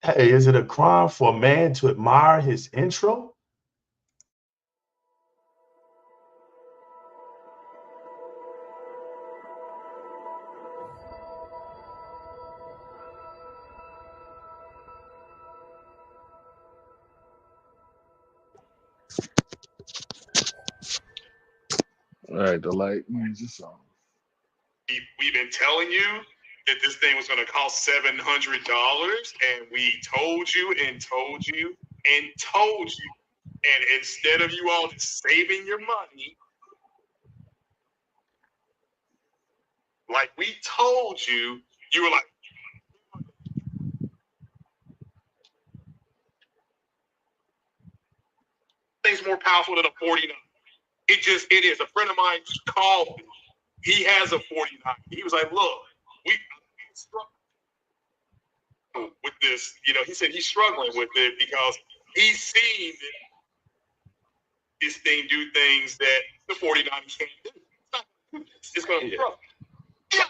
Hey, is it a crime for a man to admire his intro? All right, the light music song. We've been telling you that this thing was going to cost $700, and we told you and told you and told you. And instead of you all saving your money, like we told you, you were like, thing's more powerful than a 49. It is. A friend of mine just called me. He has a 49. He was like, look, we struggle with this. You know, he said he's struggling with it because he's seen this thing do things that the 49 can't do. It's going to struggle. Yeah.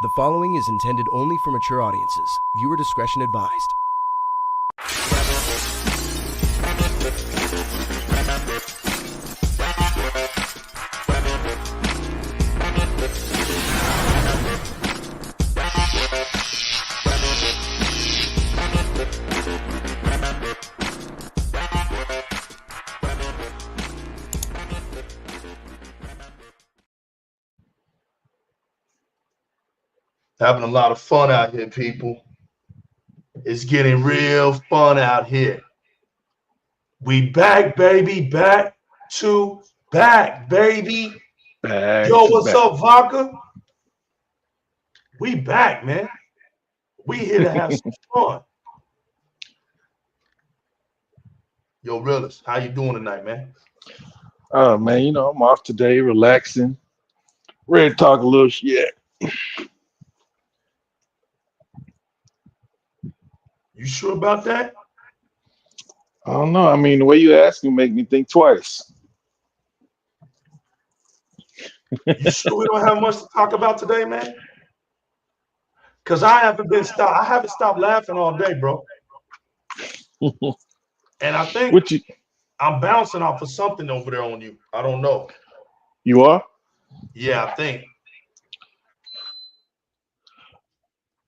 The following is intended only for mature audiences. Viewer discretion advised. Having a lot of fun out here, people. It's getting real fun out here. We back, baby. Back to back, baby. Yo, what's up, Vodka? We back, man. We here to have some fun. Yo, Realist, how you doing tonight, man? Oh, man, you know, I'm off today, relaxing, ready to talk a little shit. You sure about that? I don't know. I mean, the way you ask me make me think twice. You sure we don't have much to talk about today, man? Because I haven't stopped laughing all day, bro. And I think I'm bouncing off of something over there on you. I don't know. You are? Yeah, I think.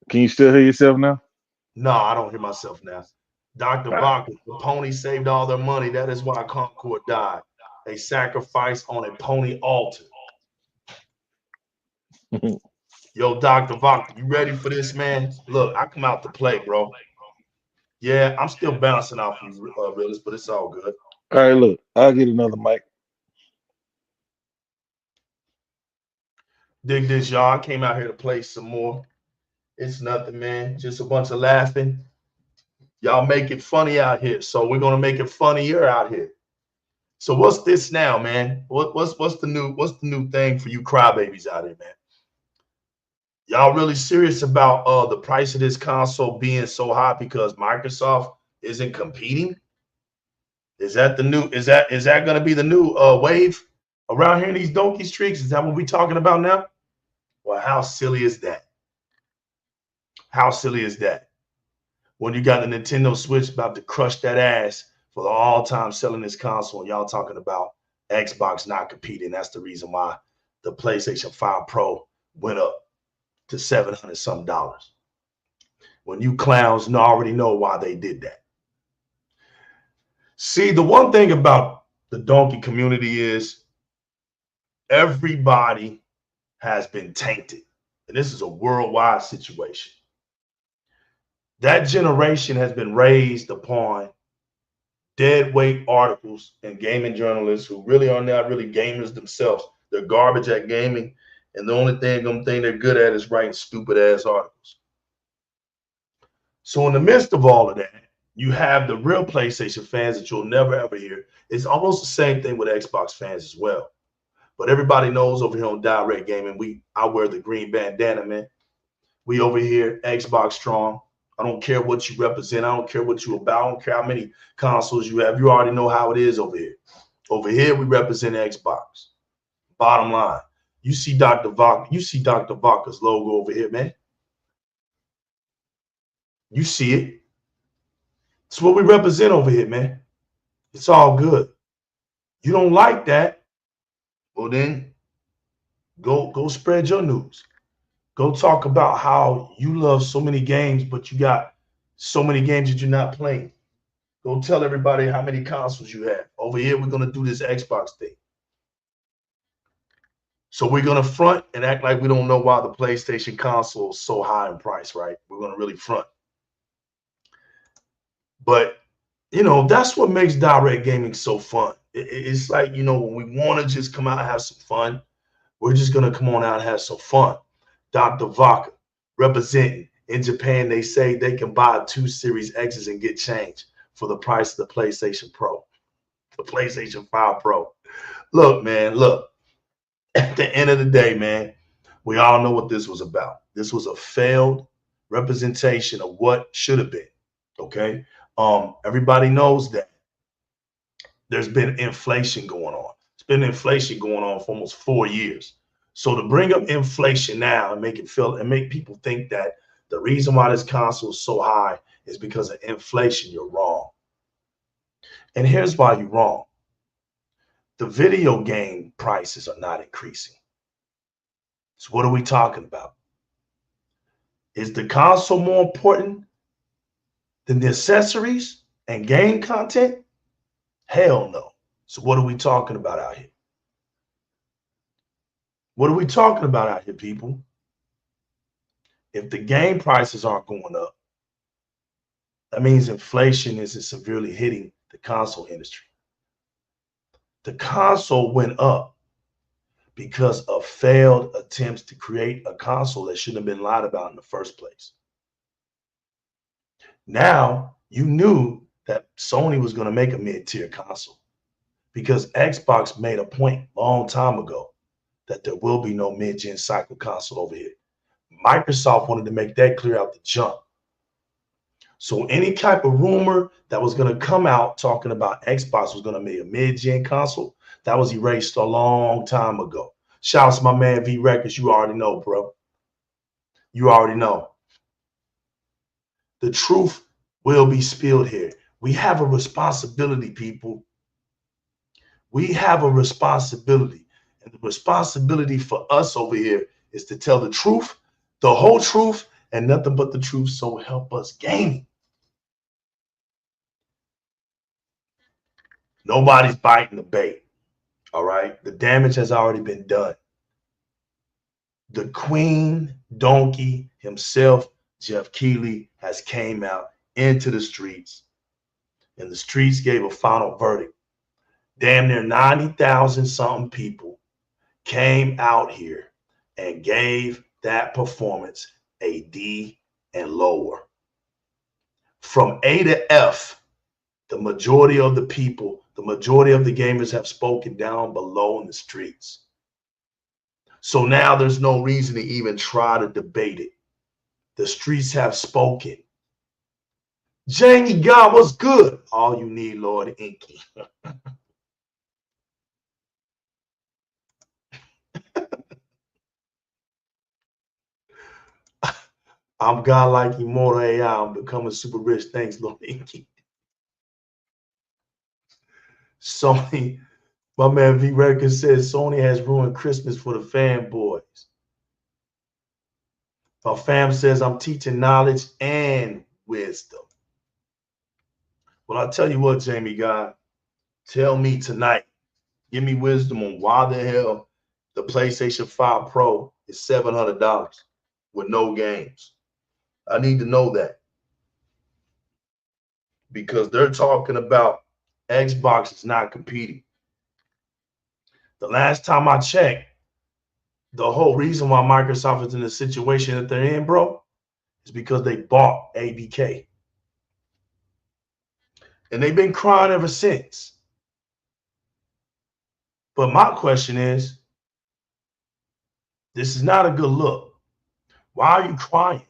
Can you still hear yourself now? No, I don't hear myself now. Dr. Vodka, the pony saved all their money. That is why Concord died. A sacrifice on a pony altar. Yo, Dr. Vodka, you ready for this, man? Look, I come out to play, bro. Yeah, I'm still bouncing off you, Realist, but it's all good. All right, look, I'll get another mic. Dig this, y'all. I came out here to play some more. It's nothing, man. Just a bunch of laughing. Y'all make it funny out here, so we're gonna make it funnier out here. So what's this now, man? What's the new thing for you crybabies out here, man? Y'all really serious about the price of this console being so high because Microsoft isn't competing? Is that the new? Is that gonna be the new wave around here in these donkey streets? Is that what we're talking about now? Well, how silly is that? How silly is that? When you got the Nintendo Switch about to crush that ass for the all-time selling this console, and y'all talking about Xbox not competing. That's the reason why the PlayStation 5 Pro went up to $700-something. When you clowns already know why they did that. See, the one thing about the donkey community is everybody has been tainted. And this is a worldwide situation. That generation has been raised upon dead weight articles and gaming journalists who really are not really gamers themselves. They're garbage at gaming, and the only thing they're good at is writing stupid ass articles. So in the midst of all of that, you have the real PlayStation fans that you'll never ever hear. It's almost the same thing with Xbox fans as well. But everybody knows over here on Di-RRec Gaming, I wear the green bandana, man. We over here, Xbox strong. I don't care what you represent. I don't care what you're about. I don't care how many consoles you have. You already know how it is over here. Over here, we represent Xbox. Bottom line, you see Dr. Vodka's logo over here, man. You see it. It's what we represent over here, man. It's all good. You don't like that? Well, then go spread your news. Go talk about how you love so many games, but you got so many games that you're not playing. Go tell everybody how many consoles you have. Over here, we're going to do this Xbox thing. So we're going to front and act like we don't know why the PlayStation console is so high in price, right? We're going to really front. But, you know, that's what makes direct gaming so fun. It's like, you know, when we want to just come out and have some fun, we're just going to come on out and have some fun. Dr. Vaca representing. In Japan, they say they can buy 2 Series X's and get change for the price of the PlayStation Pro, the PlayStation 5 Pro. Look, man, look. At the end of the day, man, we all know what this was about. This was a failed representation of what should have been. Okay. Everybody knows that there's been inflation going on. It's been inflation going on for almost 4 years. So to bring up inflation now and make it feel and make people think that the reason why this console is so high is because of inflation, you're wrong. And here's why you're wrong. The video game prices are not increasing. So what are we talking about? Is the console more important than the accessories and game content? Hell no. So what are we talking about out here? What are we talking about out here, people? If the game prices aren't going up, that means inflation isn't severely hitting the console industry. The console went up because of failed attempts to create a console that shouldn't have been lied about in the first place. Now, you knew that Sony was going to make a mid-tier console because Xbox made a point a long time ago that there will be no mid-gen cycle console over here. Microsoft wanted to make that clear out the jump. So any type of rumor that was going to come out talking about Xbox was going to make a mid-gen console, that was erased a long time ago. Shouts to my man V Records. You already know, bro. You already know. The truth will be spilled here. We have a responsibility, people. We have a responsibility. And the responsibility for us over here is to tell the truth, the whole truth, and nothing but the truth. So help us gaming. Nobody's biting the bait. All right. The damage has already been done. The queen donkey himself, Jeff Keighley, has came out into the streets, and the streets gave a final verdict. Damn near 90,000 something people came out here and gave that performance a D and lower. From A to F, the majority of the people, the majority of the gamers have spoken down below in the streets. So now there's no reason to even try to debate it. The streets have spoken. Jamie God was good. All you need, Lord Inky. I'm God like immortal AI. I'm becoming super rich. Thanks, Lord Inky. Sony, my man V Records says Sony has ruined Christmas for the fanboys. My fam says I'm teaching knowledge and wisdom. Well, I'll tell you what, Jamie God, tell me tonight. Give me wisdom on why the hell the PlayStation 5 Pro is $700 with no games. I need to know that. Because they're talking about Xbox is not competing. The last time I checked, the whole reason why Microsoft is in the situation that they're in, bro, is because they bought ABK. And they've been crying ever since. But my question is, this is not a good look. Why are you crying?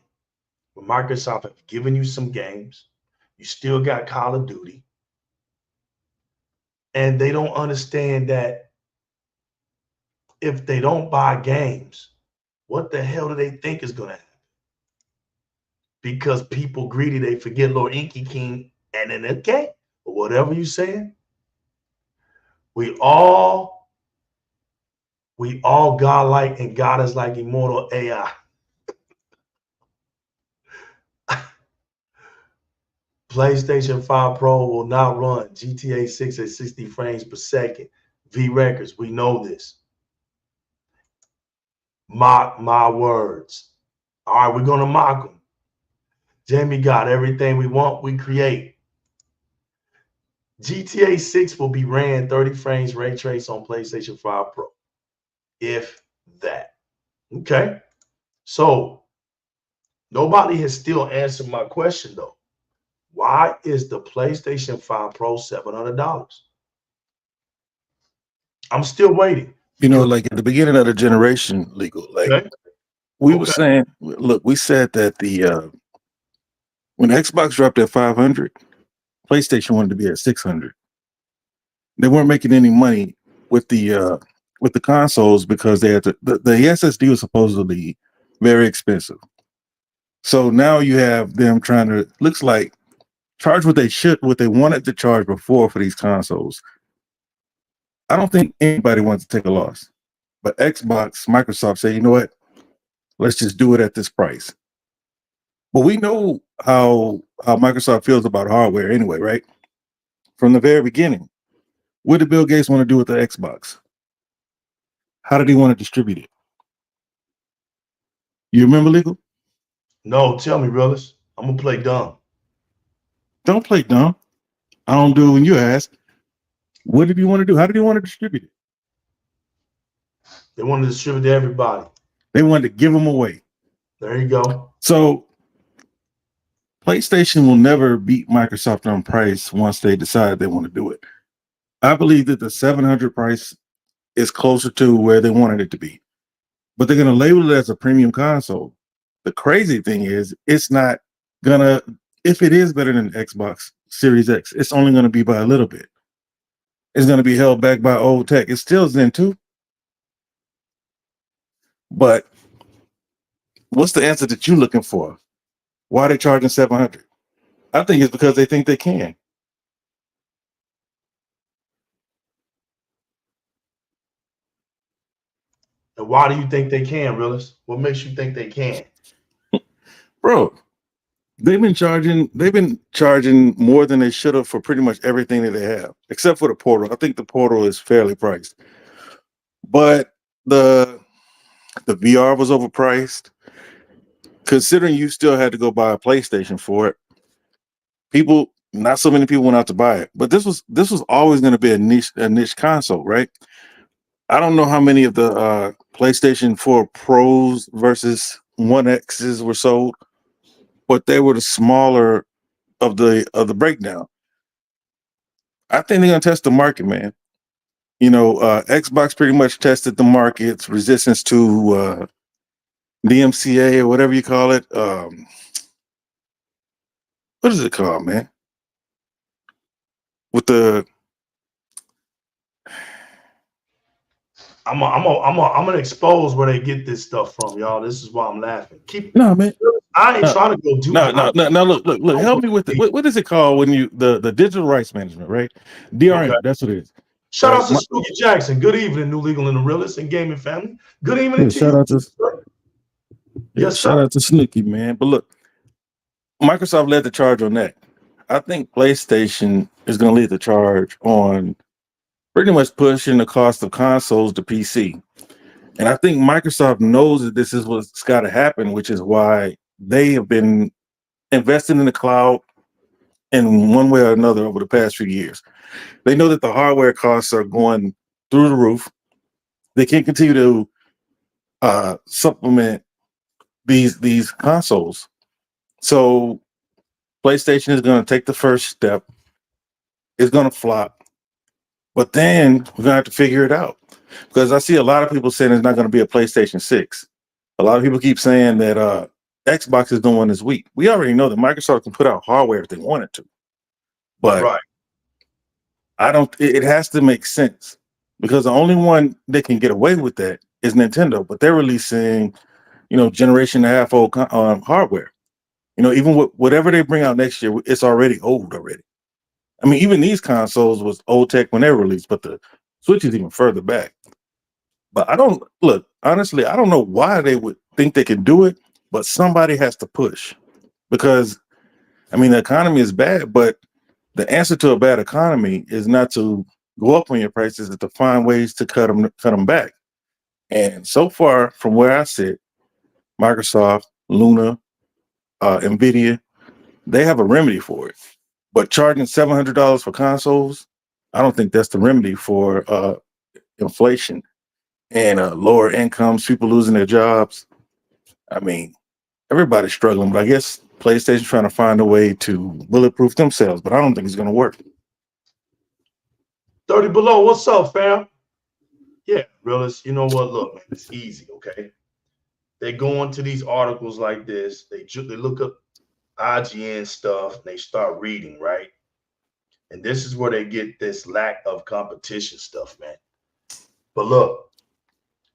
When Microsoft have given you some games, you still got Call of Duty, and they don't understand that if they don't buy games, what the hell do they think is going to happen? Because people greedy, they forget Lord Inky King And in the game, whatever you saying, we all godlike, and God is like immortal AI. PlayStation 5 Pro will not run GTA 6 at 60 frames per second. V records, we know this. Mock my words. All right, we're gonna mock them. Jamie got everything we want, we create. GTA 6 will be ran 30 frames ray trace on PlayStation 5 Pro. If that. Okay. So nobody has still answered my question though. Why is the PlayStation 5 Pro $700? I'm still waiting. You know, like at the beginning of the generation, legal, like Okay. we were saying, look, we said that the when Xbox dropped at 500, PlayStation wanted to be at 600. They weren't making any money with the consoles because they had the SSD was supposedly very expensive. So now you have them trying to, looks like, charge what they wanted to charge before for these consoles. I don't think anybody wants to take a loss, but Microsoft say, you know what, let's just do it at this price. But we know how Microsoft feels about hardware anyway, right? From the very beginning, what did Bill Gates want to do with the Xbox? How did he want to distribute it? You remember, legal? No, tell me, realist. I'm gonna play dumb. Don't play dumb. I don't do it when you ask. What did he want to do? How did he want to distribute it? They want to distribute to everybody. They wanted to give them away. There you go. So PlayStation will never beat Microsoft on price once they decide they want to do it. I believe that the 700 price is closer to where they wanted it to be, but they're going to label it as a premium console. The crazy thing is, it's not gonna. If it is better than Xbox Series X, it's only going to be by a little bit. It's going to be held back by old tech. It's still Zen 2. But what's the answer that you're looking for? Why are they charging 700? I think it's because they think they can. And why do you think they can, realist? What makes you think they can? Bro, they've been charging more than they should have for pretty much everything that they have, except for the Portal. I think the Portal is fairly priced. But the VR was overpriced. Considering you still had to go buy a PlayStation for it, not so many people went out to buy it. But this was always going to be a niche console, right? I don't know how many of the PlayStation 4 Pros versus 1Xs were sold, but they were the smaller of the breakdown. I think they're gonna test the market, man. You know, Xbox pretty much tested the market's resistance to DMCA or whatever you call it. What is it called, man? With the I'm gonna expose where they get this stuff from, y'all. This is why I'm laughing. No, man. I ain't trying to go do No. Look. Help me with it. What is it called when you the digital rights management, right? Di-RRec. Okay. That's what it is. Shout out to Snooki Jackson. Good evening, New Legal and the Realist and Gaming family. Good evening to you. Shout out to Snooki, man. But look, Microsoft led the charge on that. I think PlayStation is going to lead the charge on pretty much pushing the cost of consoles to PC. And I think Microsoft knows that this is what's got to happen, which is why they have been investing in the cloud in one way or another over the past few years. They know that the hardware costs are going through the roof. They can't continue to supplement these consoles. So PlayStation is going to take the first step. It's going to flop. But then we're going to have to figure it out. Because I see a lot of people saying it's not going to be a PlayStation 6. A lot of people keep saying that Xbox is the one that's weak. We already know that Microsoft can put out hardware if they wanted to. But it has to make sense. Because the only one that can get away with that is Nintendo. But they're releasing, generation and a half old hardware. You know, even whatever they bring out next year, it's already old already. I mean, even these consoles was old tech when they were released, but the Switch is even further back. But honestly, I don't know why they would think they can do it, but somebody has to push. Because, I mean, the economy is bad, but the answer to a bad economy is not to go up on your prices, it's to find ways to cut them back. And so far, from where I sit, Microsoft, Luna, Nvidia, they have a remedy for it. But charging $700 for consoles, I don't think that's the remedy for inflation and lower incomes, people losing their jobs. I mean, everybody's struggling, but I guess PlayStation's trying to find a way to bulletproof themselves, but I don't think it's going to work. 30 below, what's up, fam? Yeah, realist, you know what? Look, man, it's easy, okay? They go into these articles like this, they look up IGN stuff, and they start reading, right? And this is where they get this lack of competition stuff, man. But look,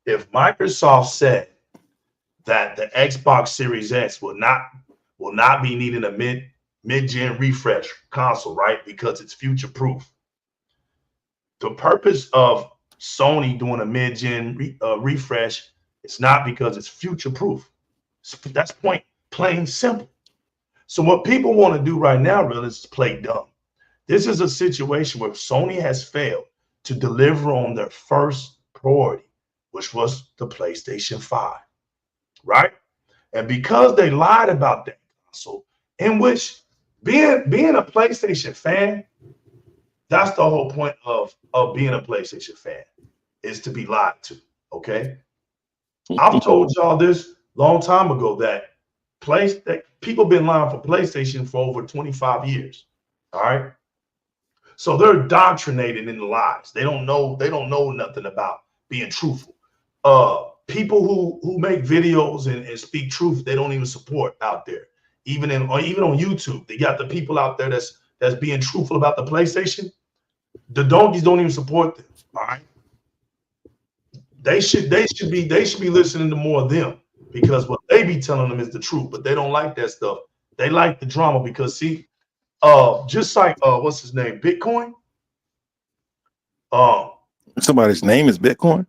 if Microsoft said that the Xbox Series X will not be needing a mid-gen refresh console, right? Because it's future-proof. The purpose of Sony doing a mid-gen refresh is not because it's future-proof. That's plain simple. So what people want to do right now really is play dumb. This is a situation where Sony has failed to deliver on their first priority, which was the PlayStation 5, right? And because they lied about that console, in which being a PlayStation fan, that's the whole point of being a PlayStation fan, is to be lied to, okay? I've told y'all this long time ago that people been lying for PlayStation for over 25 years, all right? So they're indoctrinated in the lies. They don't know nothing about being truthful. People who make videos and speak truth, they don't even support out there. Even on YouTube, they got the people out there that's being truthful about the PlayStation. The donkeys don't even support them. All right. They should be listening to more of them, because what they be telling them is the truth, but they don't like that stuff. They like the drama because see, just like what's his name, Bitcoin. Somebody's name is Bitcoin.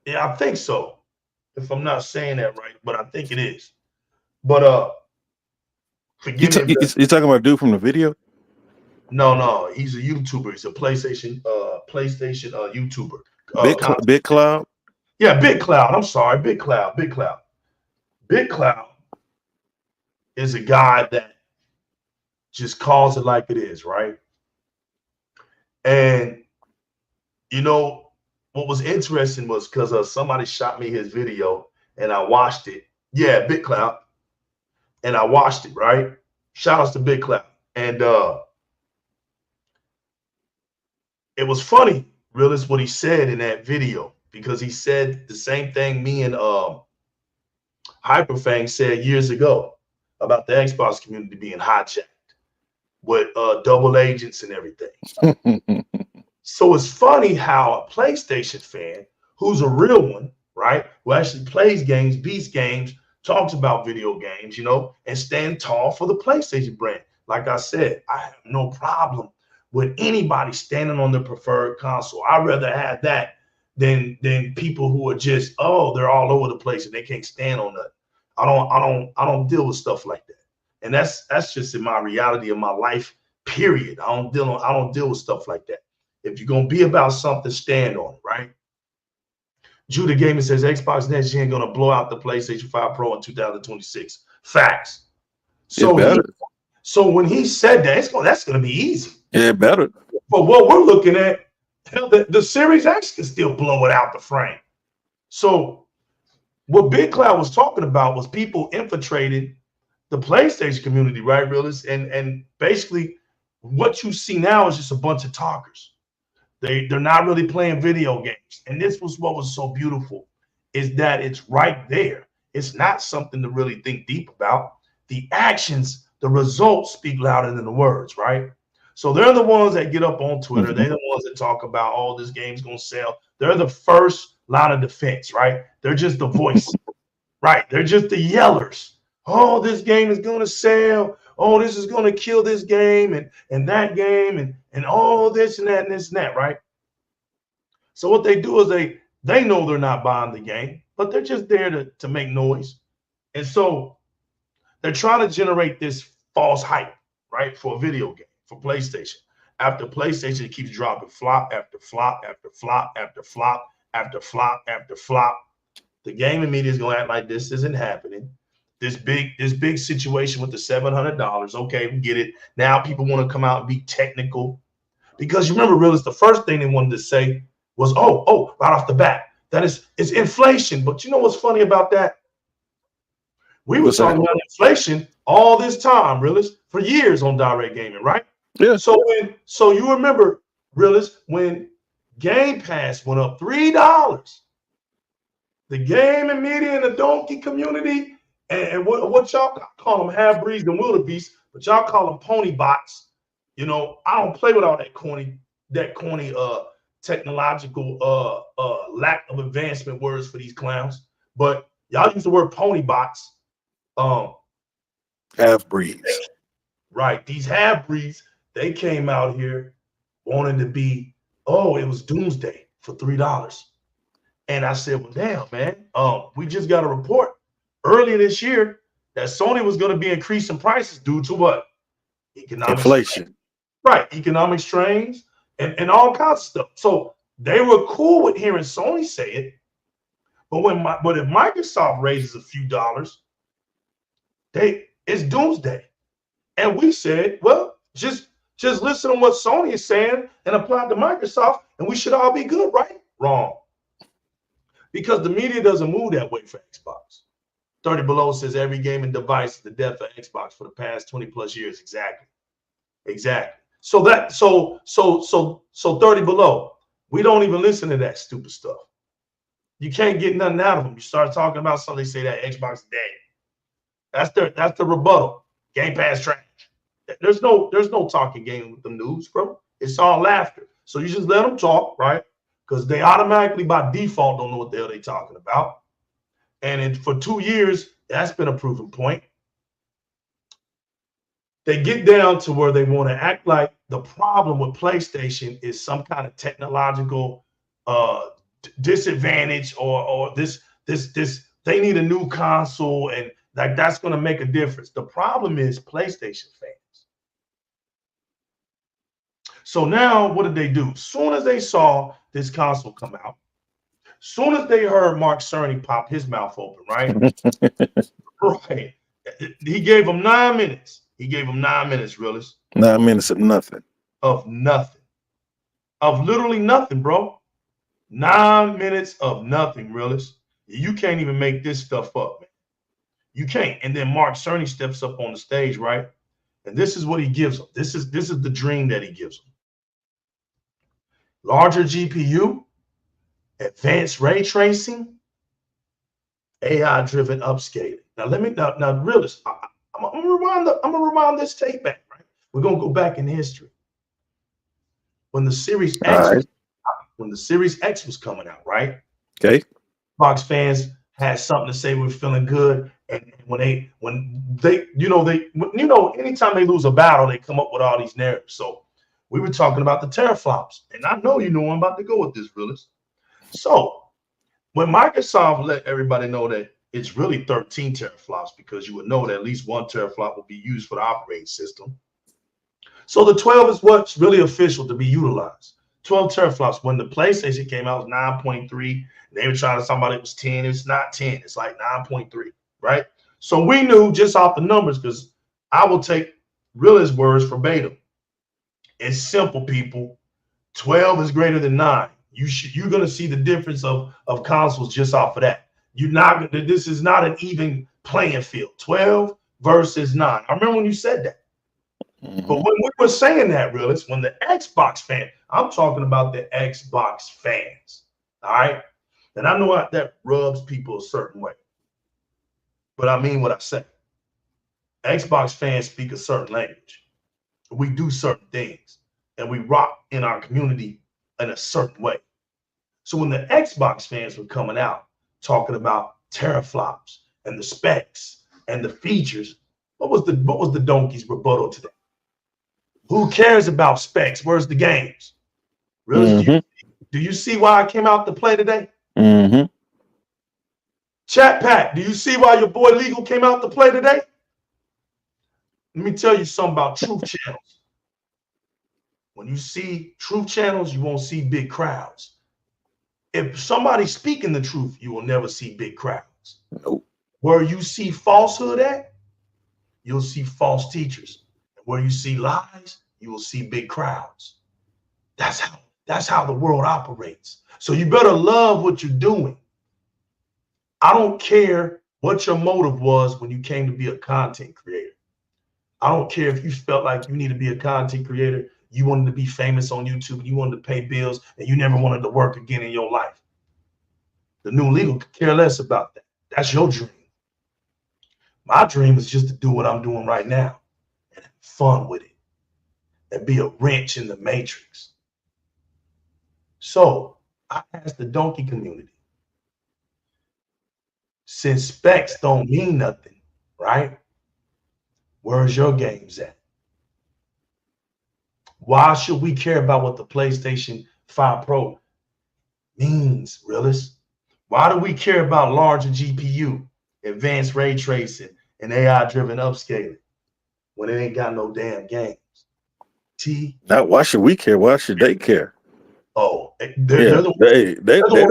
Yeah, I think so. If I'm not saying that right, but I think it is. But forgive me. You're talking about a dude from the video? No, he's a YouTuber. He's a PlayStation YouTuber. BitCloud? Yeah, BitCloud. I'm sorry, BitCloud. BitCloud is a guy that just calls it like it is, right? And you know what was interesting was because somebody shot me his video and I watched it. Yeah, BitCloud, and I watched it. Right? Shout outs to BitCloud, and it was funny, realist, what he said in that video, because he said the same thing me and Hyperfang said years ago about the Xbox community being hijacked with double agents and everything. So it's funny how a PlayStation fan, who's a real one, right, who actually plays games, beats games, talks about video games, you know, and stand tall for the PlayStation brand. Like I said, I have no problem with anybody standing on their preferred console. I'd rather have that than people who are just, they're all over the place and they can't stand on that. I don't deal with stuff like that. And that's just in my reality of my life, period. I don't deal with stuff like that. If you're gonna be about something, stand on it, right? Judah Gaming says Xbox Next Gen gonna blow out the PlayStation 5 Pro in 2026. Facts. So when he said that, that's gonna be easy. Yeah, better. But what we're looking at, hell, the Series X can still blow it out the frame. So what Big Cloud was talking about was people infiltrating the PlayStation community, right, realists? And basically what you see now is just a bunch of talkers. They're not really playing video games. And this was what was so beautiful, is that it's right there. It's not something to really think deep about. The actions, the results speak louder than the words, right? So they're the ones that get up on Twitter. They're the ones that talk about, this game's going to sell. They're the first line of defense, right? They're just the voice, right? They're just the yellers Oh, this game is going to sell. Oh, this is going to kill this game and that game and all this and that and this and that, right? So what they do is they know they're not buying the game, but they're just there to make noise. And so they're trying to generate this false hype, right, for a video game, for PlayStation. After PlayStation, it keeps dropping flop after flop after flop after flop after flop after flop. The gaming media is going to act like this isn't happening. This big situation with the $700. Okay, we get it. Now people want to come out and be technical. Because you remember, realist, the first thing they wanted to say was, oh, right off the bat, that it's inflation. But you know what's funny about that? We were talking about inflation all this time, realist, for years on Di-RRec Gaming, right? Yeah. So you remember, realist, when Game Pass went up $3, the gaming media and the donkey community and what y'all call them half-breeds and wildebeests, but y'all call them pony bots. You know, I don't play with all that corny technological lack of advancement words for these clowns. But y'all use the word pony bots. Half-breeds. Right. These half-breeds, they came out here wanting to be, it was doomsday for $3. And I said, well, damn, man, we just got a report earlier this year that Sony was going to be increasing prices due to what? Inflation. Strains. Right. Economic strains and all kinds of stuff. So they were cool with hearing Sony say it. But if Microsoft raises a few dollars, it's doomsday. And we said, well, just listen to what Sony is saying and apply it to Microsoft, and we should all be good, right? Wrong. Because the media doesn't move that way for Xbox. 30 Below says every gaming device is the death of Xbox for the past 20 plus years. Exactly. So 30 Below, we don't even listen to that stupid stuff. You can't get nothing out of them. You start talking about something, they say that Xbox is dead. That's the rebuttal. Game Pass trash. There's no talking game with the news, bro. It's all laughter. So you just let them talk, right? Because they automatically by default don't know what the hell they're talking about. And for 2 years, that's been a proven point. They get down to where they want to act like the problem with PlayStation is some kind of technological disadvantage or this they need a new console and like that's going to make a difference. The problem is PlayStation fans. So now what did they do? Soon as they saw this console come out, soon as they heard Mark Cerny pop his mouth open, right? Right. He gave them 9 minutes. He gave them 9 minutes, realist. 9 minutes of nothing. Of nothing. Of literally nothing, bro. 9 minutes of nothing, realist. You can't even make this stuff up, man. You can't. And then Mark Cerny steps up on the stage, right? And this is what he gives them. This is the dream that he gives them. Larger GPU, advanced ray tracing, AI-driven upscaling. Now now realist, I'm gonna rewind this tape back, right? We're gonna go back in history. When the Series X was coming out, right? Okay. Xbox fans had something to say. We're feeling good, and when they anytime they lose a battle, they come up with all these narratives. So we were talking about the teraflops, and I know you know I'm about to go with this, realist. So when Microsoft let everybody know that it's really 13 teraflops, because you would know that at least 1 teraflop will be used for the operating system. So the 12 is what's really official to be utilized. 12 teraflops. When the PlayStation came out, it was 9.3. They were trying to talk about it was 10. It's not 10. It's like 9.3, right? So we knew just off the numbers, because I will take realist words verbatim. It's simple, people. 12 is greater than 9. You're going to see the difference of consoles just off of that. This is not an even playing field. 12 versus 9. I remember when you said that. Mm-hmm. But when we were saying that, realist, when the Xbox fan, I'm talking about the Xbox fans, all right? And I know that rubs people a certain way, but I mean what I say. Xbox fans speak a certain language. We do certain things, and we rock in our community in a certain way. So when the Xbox fans were coming out talking about teraflops and the specs and the features, what was the donkey's rebuttal to that? Who cares about specs? Where's the games? Really? Do you see why I came out to play today? Chat Pack, do you see why your boy Legal came out to play today? Let me tell you something about truth channels. When you see truth channels, you won't see big crowds. If somebody's speaking the truth, you will never see big crowds. Nope. Where you see falsehood at, you'll see false teachers. And where you see lies, you will see big crowds. That's how the world operates. So you better love what you're doing. I don't care what your motive was when you came to be a content creator. I don't care if you felt like you need to be a content creator, you wanted to be famous on YouTube, you wanted to pay bills, and you never wanted to work again in your life. The new Legal could care less about that. That's your dream. My dream is just to do what I'm doing right now and have fun with it and be a wrench in the matrix. So I asked the donkey community, since specs don't mean nothing, right? Where's your games at? Why should we care about what the PlayStation 5 Pro means, realists? Why do we care about larger GPU, advanced ray tracing, and AI-driven upscaling when it ain't got no damn games? Now, why should we care? Why should they care? Oh, they're the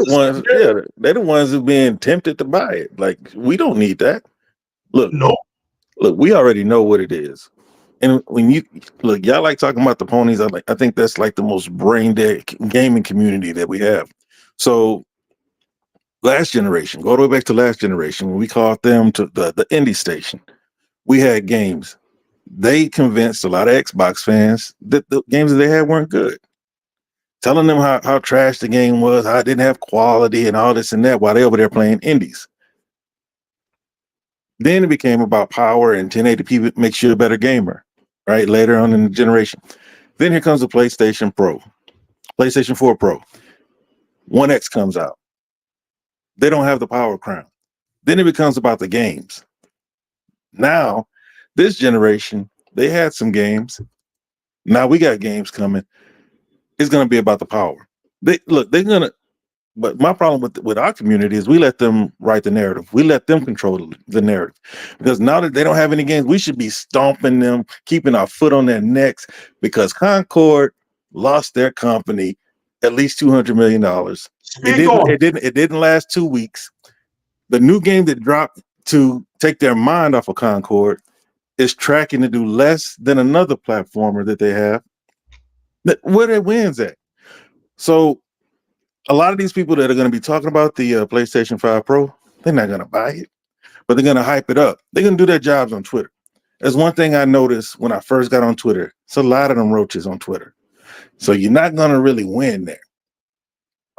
ones. Yeah, they're the ones who've been tempted to buy it. Like, we don't need that. Look, we already know what it is. And when you look, y'all like talking about the ponies. I think that's like the most brain dead gaming community that we have. So last generation, go all the way back to last generation, when we called them to the indie station, we had games. They convinced a lot of Xbox fans that the games that they had weren't good. Telling them how trash the game was, how it didn't have quality and all this and that while they over there playing indies. Then it became about power and 1080p makes you a better gamer, right? Later on in the generation. Then here comes the PlayStation Pro, PlayStation 4 Pro. 1X comes out. They don't have the power crown. Then it becomes about the games. Now, this generation, they had some games. Now we got games coming. It's going to be about the power. But my problem with our community is we let them write the narrative. We let them control the narrative. Because now that they don't have any games, we should be stomping them, keeping our foot on their necks, because Concord lost their company at least $200 million. It didn't last 2 weeks. The new game that dropped to take their mind off of Concord is tracking to do less than another platformer that they have. Where their wins at? So a lot of these people that are going to be talking about the PlayStation 5 Pro, they're not going to buy it, but they're going to hype it up. They're going to do their jobs on Twitter. There's one thing I noticed when I first got on Twitter. It's a lot of them roaches on Twitter. So you're not going to really win there.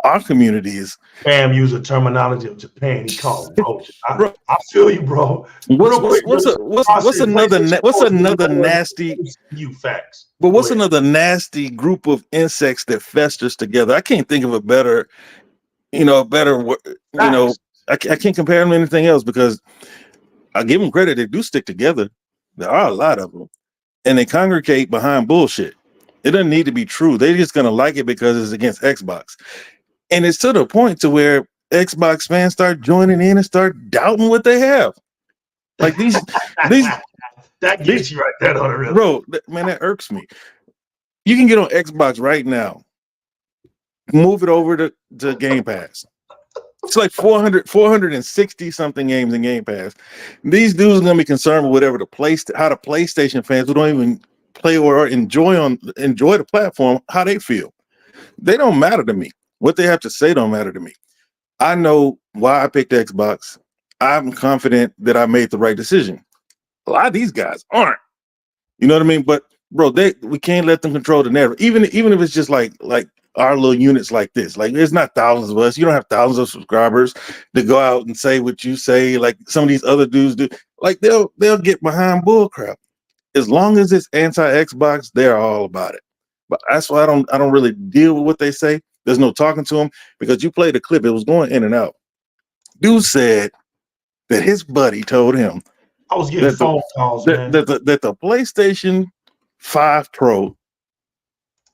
Our community is. Pam used a terminology of Japan. He called them roaches. I feel you, bro. What's another nasty? You facts. But what's another nasty group of insects that festers together? I can't think of a better, I can't compare them to anything else, because I give them credit. They do stick together. There are a lot of them, and they congregate behind bullshit. It doesn't need to be true. They're just going to like it because it's against Xbox. And it's to the point to where Xbox fans start joining in and start doubting what they have. Like these that gets you right there on the real. Bro, man, that irks me. You can get on Xbox right now. Move it over to Game Pass. It's like 460 something games in Game Pass. These dudes are gonna be concerned with whatever how the PlayStation fans who don't even play or enjoy the platform, how they feel. They don't matter to me. What they have to say don't matter to me. I know why I picked Xbox. I'm confident that I made the right decision. A lot of these guys aren't. You know what I mean? But bro, we can't let them control the narrative. Even if it's just like our little units like this. Like, there's not thousands of us. You don't have thousands of subscribers to go out and say what you say, like some of these other dudes do. Like, they'll get behind bull crap. As long as it's anti-Xbox, they're all about it. But that's why I don't really deal with what they say. There's no talking to them, because you played the clip. It was going in and out. Dude said that his buddy told him I was getting phone calls, man. That the PlayStation 5 Pro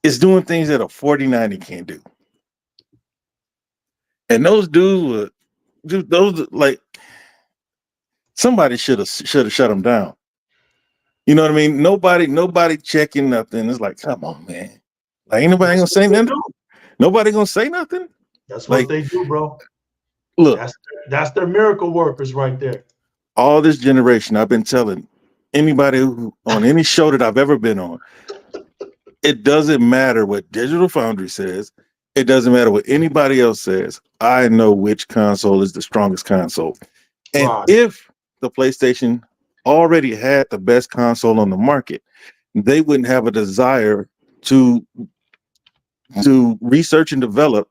is doing things that a 4090 can't do. And those dudes were those like somebody should have shut them down. You know what I mean? Nobody checking nothing. It's like, come on, man. Like ain't nobody gonna say nothing. Nobody gonna say nothing. That's what they do, bro. Look, that's their miracle workers right there. All this generation, I've been telling anybody who on any show that I've ever been on, it doesn't matter what Digital Foundry says. It doesn't matter what anybody else says. I know which console is the strongest console. And if the PlayStation already had the best console on the market, they wouldn't have a desire to research and develop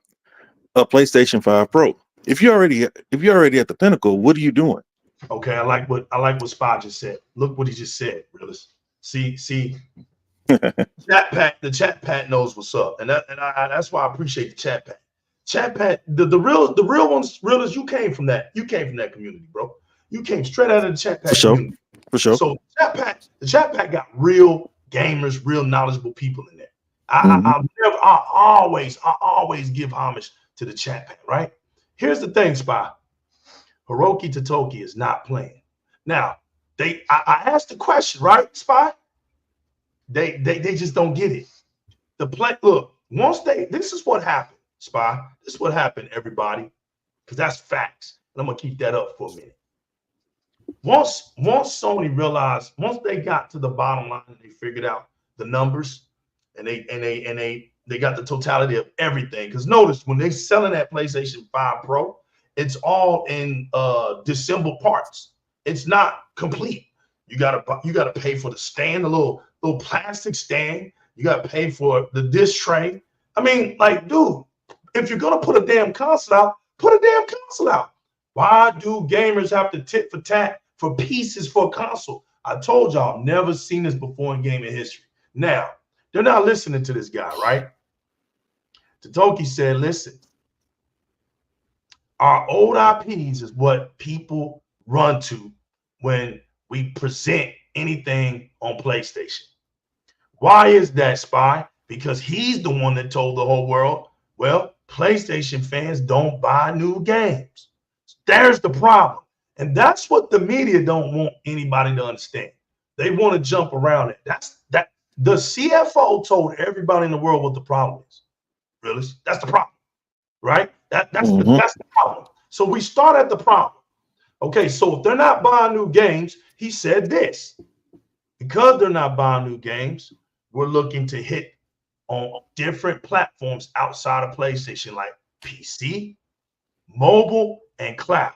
a PlayStation 5 Pro. If you're already at the pinnacle, what are you doing? Okay, I like what Spot just said. Look what he just said, realist. See, the chat pat knows what's up, and that's why I appreciate the chat pat. Chat pat, the real ones, realist. You came from that community, bro. You came straight out of the chat pat community. For sure. So the chat pat got real gamers, real knowledgeable people in there. I always give homage to the chat pat, right? Here's the thing, Spy. Hiroki Totoki is not playing. Now, I asked the question, right, Spy? They just don't get it. Look, this is what happened, Spy. This is what happened, everybody, because that's facts. And I'm gonna keep that up for a minute. Once Sony realized, once they got to the bottom line and they figured out the numbers and they got the totality of everything. Because notice when they selling that PlayStation 5 Pro, it's all in disassembled parts. It's not complete. You gotta pay for the stand, the little plastic stand. You gotta pay for the disc tray. I mean, like, dude, if you're gonna put a damn console out, put a damn console out. Why do gamers have to tit for tat for pieces for a console? I told y'all, never seen this before in gaming history. Now, they're not listening to this guy, right? Totoki said, listen, our old IPs is what people run to when we present anything on PlayStation. Why is that, Spy? Because he's the one that told the whole world, well, PlayStation fans don't buy new games. There's the problem. And that's what the media don't want anybody to understand. They want to jump around it. The CFO told everybody in the world what the problem is. Really? That's the problem, right? That's the problem. So we start at the problem. Okay, so if they're not buying new games, he said this. Because they're not buying new games, we're looking to hit on different platforms outside of PlayStation, like PC, mobile, and cloud.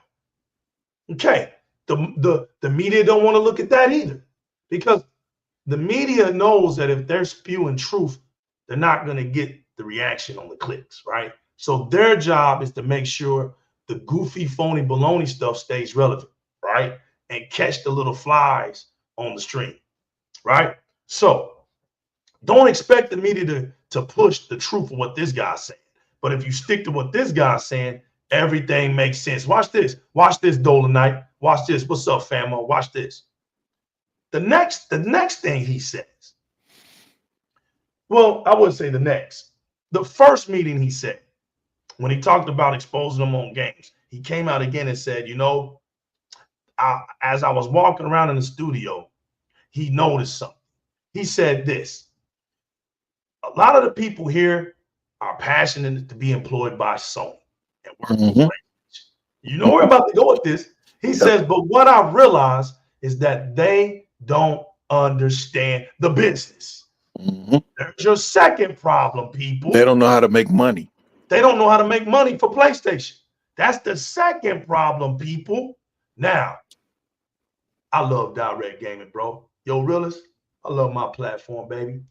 Okay, the media don't want to look at that either, because the media knows that if they're spewing truth, they're not going to get the reaction on the clicks, right? So their job is to make sure the goofy, phony, baloney stuff stays relevant, right? And catch the little flies on the stream, right? So don't expect the media to push the truth of what this guy's saying. But if you stick to what this guy's saying, everything makes sense. Watch this. Watch this, Dolanite. Watch this. What's up, famo? Watch this. The next thing he says, well, I wouldn't say the next. The first meeting he said, when he talked about exposing them on games, he came out again and said, as I was walking around in the studio, he noticed something. He said this: a lot of the people here are passionate to be employed by Sony and work for PlayStation. You know where I'm about to go with this. He says, but what I realized is that they don't understand the business. There's your second problem, people. They don't know how to make money. They don't know how to make money for PlayStation. That's the second problem, people. Now, I love Di-RRec gaming, bro. Yo, realist, I love my platform, baby.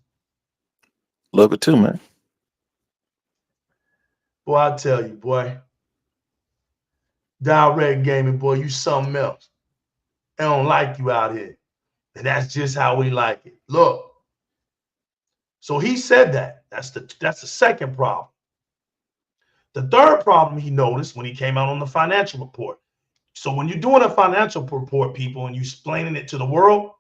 Love it too, man. Boy, I tell you, boy. Di-RRec gaming, boy, you something else. They don't like you out here. And that's just how we like it. Look. So he said that. That's the second problem. The third problem he noticed when he came out on the financial report, So when you're doing a financial report, people, and you explaining it to the world,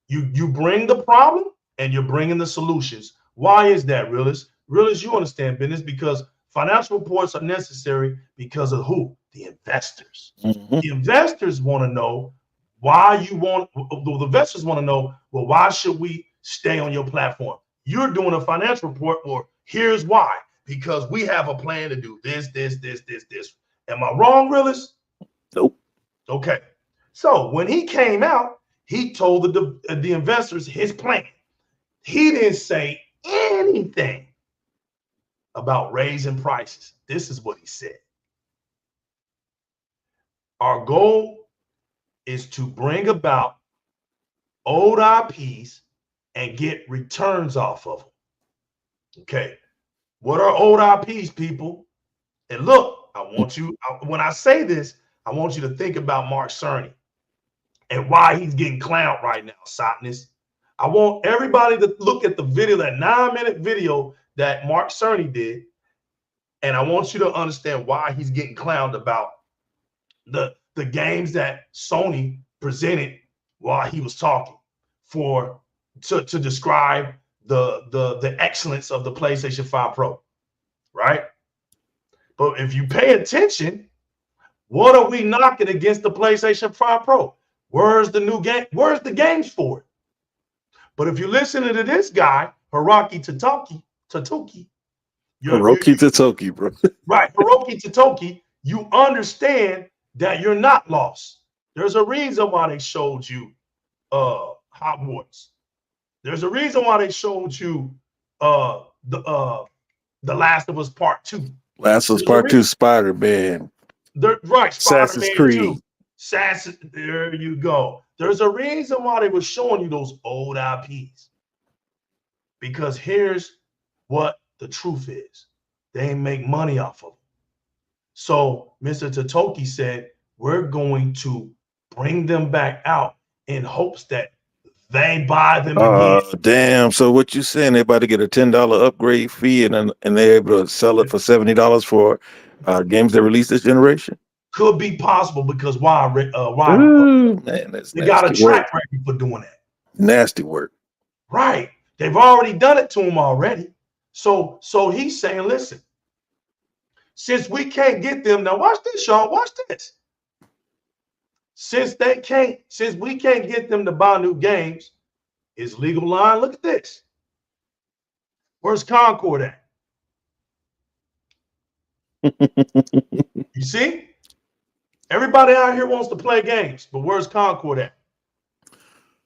you bring the problem and you're bringing the solutions. Why is that, realist? Realist, you understand business because financial reports are necessary because of who? The investors. Mm-hmm. The investors want to know why you want. The investors want to know, well, why should we stay on your platform? You're doing a financial report, or here's why. Because we have a plan to do this. Am I wrong, realist? Nope. Okay. So when he came out, he told the investors his plan. He didn't say anything about raising prices. This is what he said. Our goal is to bring about old IPs and get returns off of them. Okay. What are old IPs, people? And look, I want you, when I say this, I want you to think about Mark Cerny and why he's getting clowned right now, Sotness. I want everybody to look at the video, that 9-minute video that Mark Cerny did, and I want you to understand why he's getting clowned about the games that Sony presented while he was talking to describe the excellence of the PlayStation 5 Pro, right? But if you pay attention, what are we knocking against the PlayStation 5 Pro? Where's the new game? Where's the games for it? But if you listen to this guy, Hiroki Tatoki, Hiroki Tatoki, bro. Right, Hiroki Tatoki, you understand that you're not lost. There's a reason why they showed you Hogwarts. There's a reason why they showed you The Last of Us Part 2. Last of Us Part 2, Spider-Man. Right, Assassin's Spider-Man Creed. 2. There you go. There's a reason why they were showing you those old IPs. Because here's what the truth is. They ain't make money off of them. So Mr. Tatoki said, we're going to bring them back out in hopes that they buy them again. Damn. So what you saying, they about to get a $10 upgrade fee and they're able to sell it for $70 for games that release this generation? Could be possible because why? Ooh, man, that's they got a nasty track work. record for doing that. Nasty work. Right. They've already done it to him already. So he's saying, listen, since we can't get them, now watch this, y'all. Watch this. Since we can't get them to buy new games, it's legal line. Look at this. Where's Concord at? You see? Everybody out here wants to play games, but where's Concord at?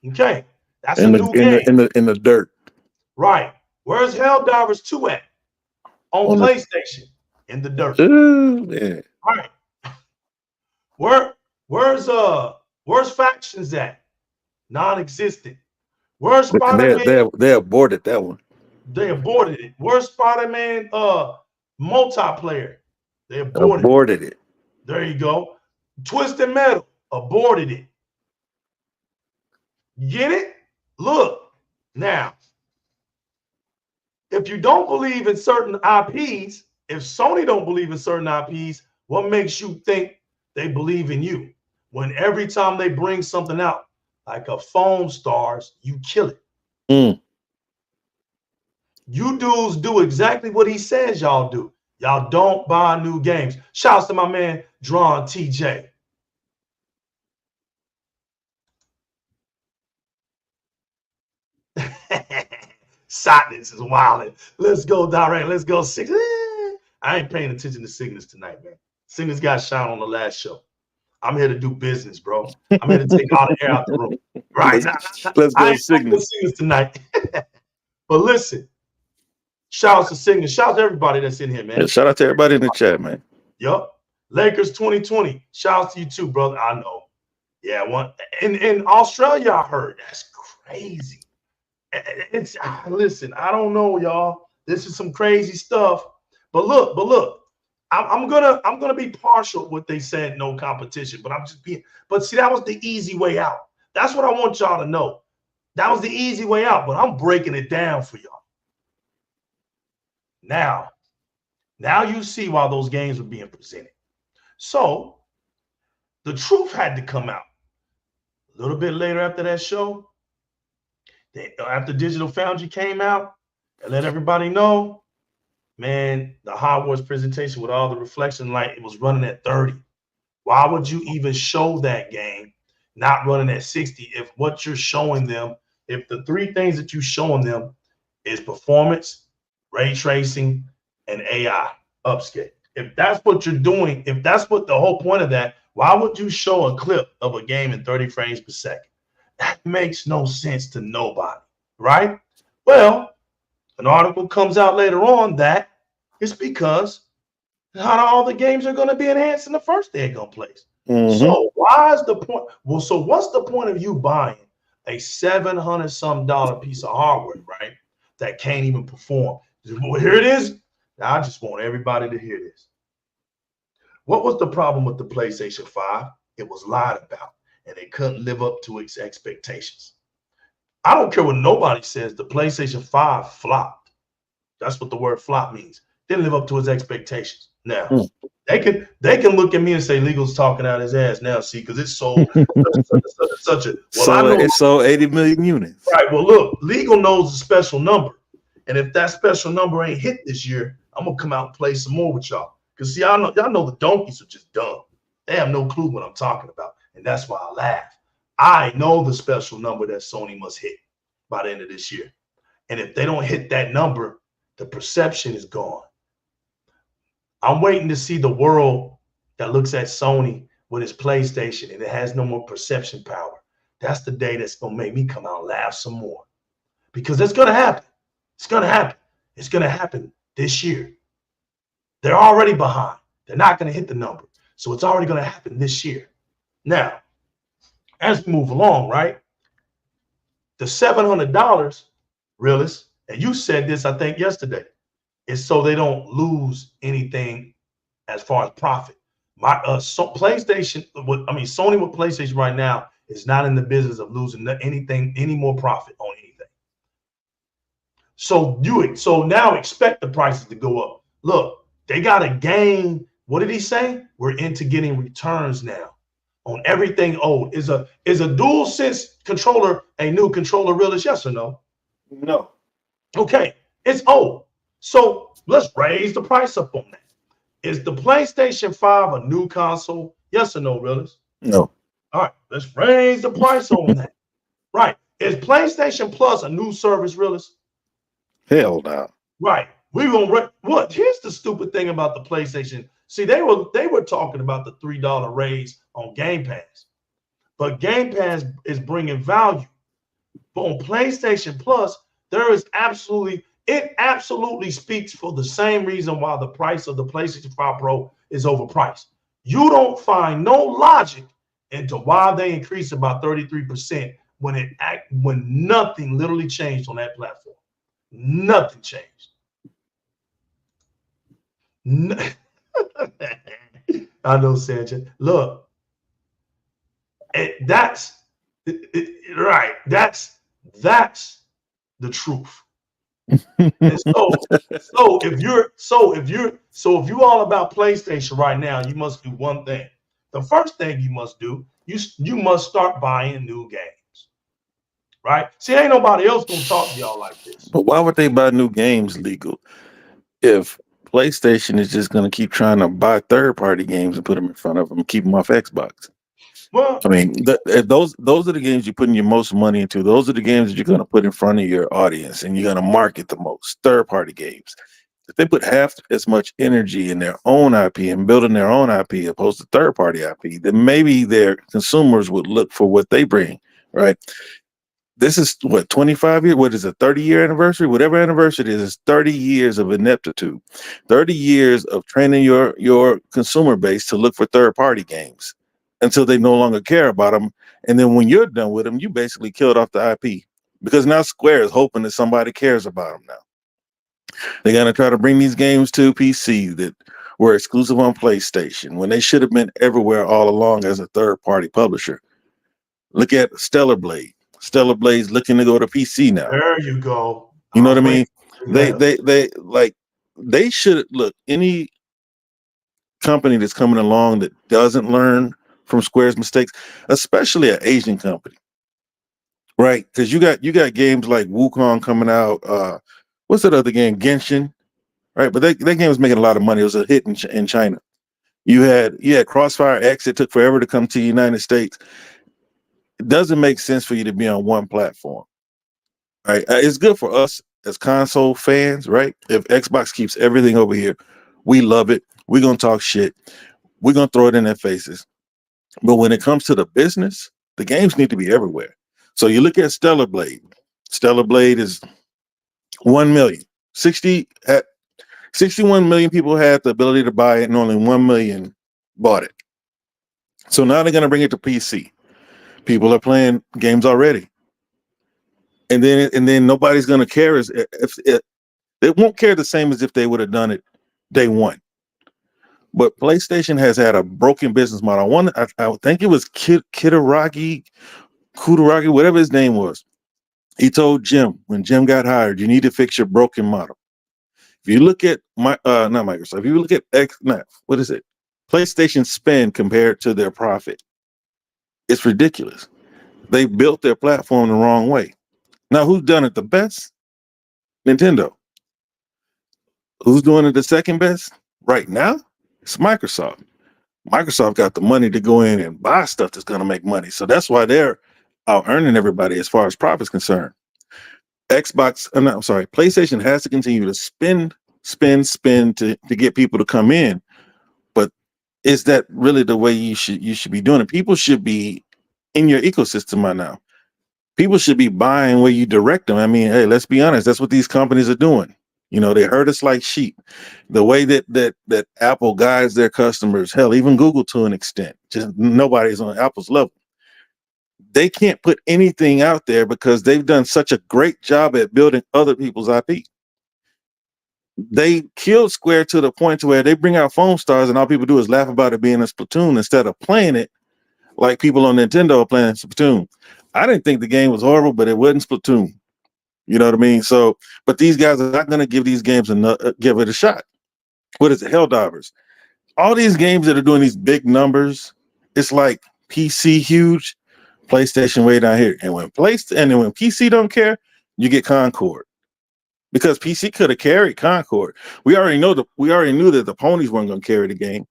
Okay. That's a new game. In the dirt. Right. Where's Helldivers 2 at? On PlayStation. In the dirt. Ooh, yeah. Right. Where's Factions at? Non-existent. Where's Spider-Man? They aborted that one. They aborted it. Where's Spider-Man multiplayer? They aborted it. There you go. Twisted Metal aborted it. Get it? Look. Now, if you don't believe in certain IPs, if Sony don't believe in certain IPs, what makes you think they believe in you? When every time they bring something out, like a Foam Stars, you kill it. You dudes do exactly what he says y'all do. Y'all don't buy new games. Shouts to my man, Drawn TJ. Silence is wilding. Let's go direct. Let's go six. I ain't paying attention to Cygnus tonight, man. Cygnus got shot on the last show. I'm here to do business, bro. I'm here to take all the air out the room. Right. Let's go Cygnus tonight. But listen, shouts to Cygnus. Shout to everybody that's in here, man. Yeah, shout out to everybody in the chat, man. Yup. Lakers 2020. Shouts to you too, brother. I know. Yeah, one in Australia, I heard. That's crazy. It's listen, I don't know, y'all. This is some crazy stuff. But look, I'm gonna be partial what they said, no competition, but I'm just being, but see, that was the easy way out. That's what I want y'all to know. That was the easy way out, but I'm breaking it down for y'all. Now, you see why those games were being presented. So the truth had to come out. A little bit later after that show, after Digital Foundry came out and let everybody know, man, the Hogwarts presentation with all the reflection light, it was running at 30. Why would you even show that game not running at 60 if what you're showing them, if the three things that you're showing them is performance, ray tracing, and AI upscale? If that's what you're doing, if that's what the whole point of that, why would you show a clip of a game in 30 frames per second? That makes no sense to nobody, right? Well, an article comes out later on that it's because not all the games are going to be enhanced in the first daggone place. So why is the point? Well, so what's the point of you buying a $700-some piece of hardware, right? That can't even perform. Well, here it is. Now, I just want everybody to hear this. What was the problem with the PlayStation 5? It was lied about, and they couldn't live up to its expectations. I don't care what nobody says. The PlayStation 5 flopped. That's what the word flop means. Didn't live up to its expectations. Now, they can look at me and say Legal's talking out his ass now, see, because it's sold such a well, so I know it's sold 80 million units. Right. Well, look, Legal knows the special number. And if that special number ain't hit this year, I'm gonna come out and play some more with y'all. Because see, y'all know the donkeys are just dumb. They have no clue what I'm talking about. And that's why I laugh. I know the special number that Sony must hit by the end of this year. And if they don't hit that number, the perception is gone. I'm waiting to see the world that looks at Sony with its PlayStation and it has no more perception power. That's the day that's going to make me come out and laugh some more. Because it's going to happen. It's going to happen. It's going to happen this year. They're already behind. They're not going to hit the number. So it's already going to happen this year. Now, as we move along, right? The $700, realist, and you said this, I think, yesterday, is so they don't lose anything as far as profit. PlayStation, Sony with PlayStation right now is not in the business of losing any more profit on anything. So now expect the prices to go up. Look, they got to gain. What did he say? We're into getting returns now on everything old. Is a DualSense controller a new controller, realist? Yes or no? No. Okay, it's old. So let's raise the price up on that. Is the PlayStation 5 a new console? Yes or no, realist? No. All right, let's raise the price on that. Right. Is PlayStation Plus a new service, realist? Hell no. Right. We gonna what? Here's the stupid thing about the PlayStation. See, they were talking about the $3 raise on Game Pass, but Game Pass is bringing value. But on PlayStation Plus, it absolutely speaks for the same reason why the price of the PlayStation 5 Pro is overpriced. You don't find no logic into why they increased about 33% when nothing literally changed on that platform. Nothing changed. I know, Sanchez. Look, that's right. That's the truth. And so if you all about PlayStation right now, you must do one thing. The first thing you must do, you must start buying new games. Right? See, ain't nobody else gonna talk to y'all like this. But why would they buy new games, Legal, if PlayStation is just going to keep trying to buy third-party games and put them in front of them and keep them off Xbox? Well, I mean, those are the games you're putting your most money into. Those are the games that you're going to put in front of your audience and you're going to market the most. Third-party games. If they put half as much energy in their own IP and building their own IP opposed to third-party IP, then maybe their consumers would look for what they bring, right? This is what, 25 years? What is it, 30-year anniversary? Whatever anniversary it is 30 years of ineptitude, 30 years of training your consumer base to look for third-party games until they no longer care about them. And then when you're done with them, you basically killed off the IP because now Square is hoping that somebody cares about them now. They're going to try to bring these games to PC that were exclusive on PlayStation when they should have been everywhere all along as a third-party publisher. Look at Stellar Blade. Stellar Blade's looking to go to PC now. There you go. You know what I mean? They should look, any company that's coming along that doesn't learn from Square's mistakes, especially an Asian company, right? Because you got games like Wukong coming out. What's that other game? Genshin, right? But that game was making a lot of money. It was a hit in China. You had Crossfire X. It took forever to come to the United States. It doesn't make sense for you to be on one platform, right? It's good for us as console fans, right? If Xbox keeps everything over here, we love it. We're gonna talk shit. We're gonna throw it in their faces. But when it comes to the business, the games need to be everywhere. So you look at Stellar Blade. Stellar Blade is 1 million. 61 million people had the ability to buy it, and only 1 million bought it. So now they're gonna bring it to PC. People are playing games already. And then nobody's gonna care if they won't care the same as if they would have done it day one. But PlayStation has had a broken business model. I think it was Kutaragi, whatever his name was. He told Jim, when Jim got hired, you need to fix your broken model. If you look at not Microsoft, if you look at PlayStation spend compared to their profit, it's ridiculous. They built their platform the wrong way. Now, who's done it the best? Nintendo. Who's doing it the second best right now? It's Microsoft. Microsoft got the money to go in and buy stuff that's going to make money. So that's why they're out earning everybody as far as profit's concerned. PlayStation has to continue to spend to get people to come in. But is that really the way you should be doing it? People should be in your ecosystem by now. People should be buying where you direct them. I mean, hey, let's be honest. That's what these companies are doing. You know, they herd us like sheep. The way that Apple guides their customers, hell, even Google to an extent, just nobody's on Apple's level. They can't put anything out there because they've done such a great job at building other people's IP. They killed Square to the point to where they bring out Foam Stars and all people do is laugh about it being a Splatoon instead of playing it like people on Nintendo are playing Splatoon. I didn't think the game was horrible, but it wasn't Splatoon. You know what I mean? So, but these guys are not going to give these games give it a shot. What is it? Helldivers. All these games that are doing these big numbers, it's like PC huge, PlayStation way down here. And when PC don't care, you get Concord. Because PC could have carried Concord. We already knew that the ponies weren't going to carry the game.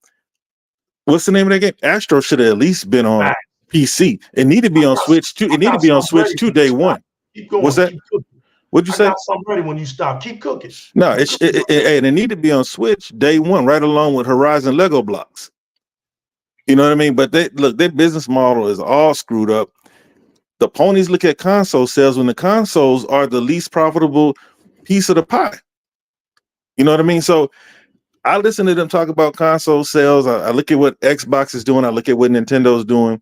What's the name of that game? Astro should have at least been on PC. It needed to be on Switch too. It needed to be on Switch too day one. Keep going. What's that? What'd you say? I got something ready when you stop. Keep cooking. No, it need to be on Switch day one, right along with Horizon Lego blocks. You know what I mean? But their business model is all screwed up. The ponies look at console sales when the consoles are the least profitable piece of the pie. You know what I mean? So I listen to them talk about console sales. I look at what Xbox is doing. I look at what Nintendo's doing.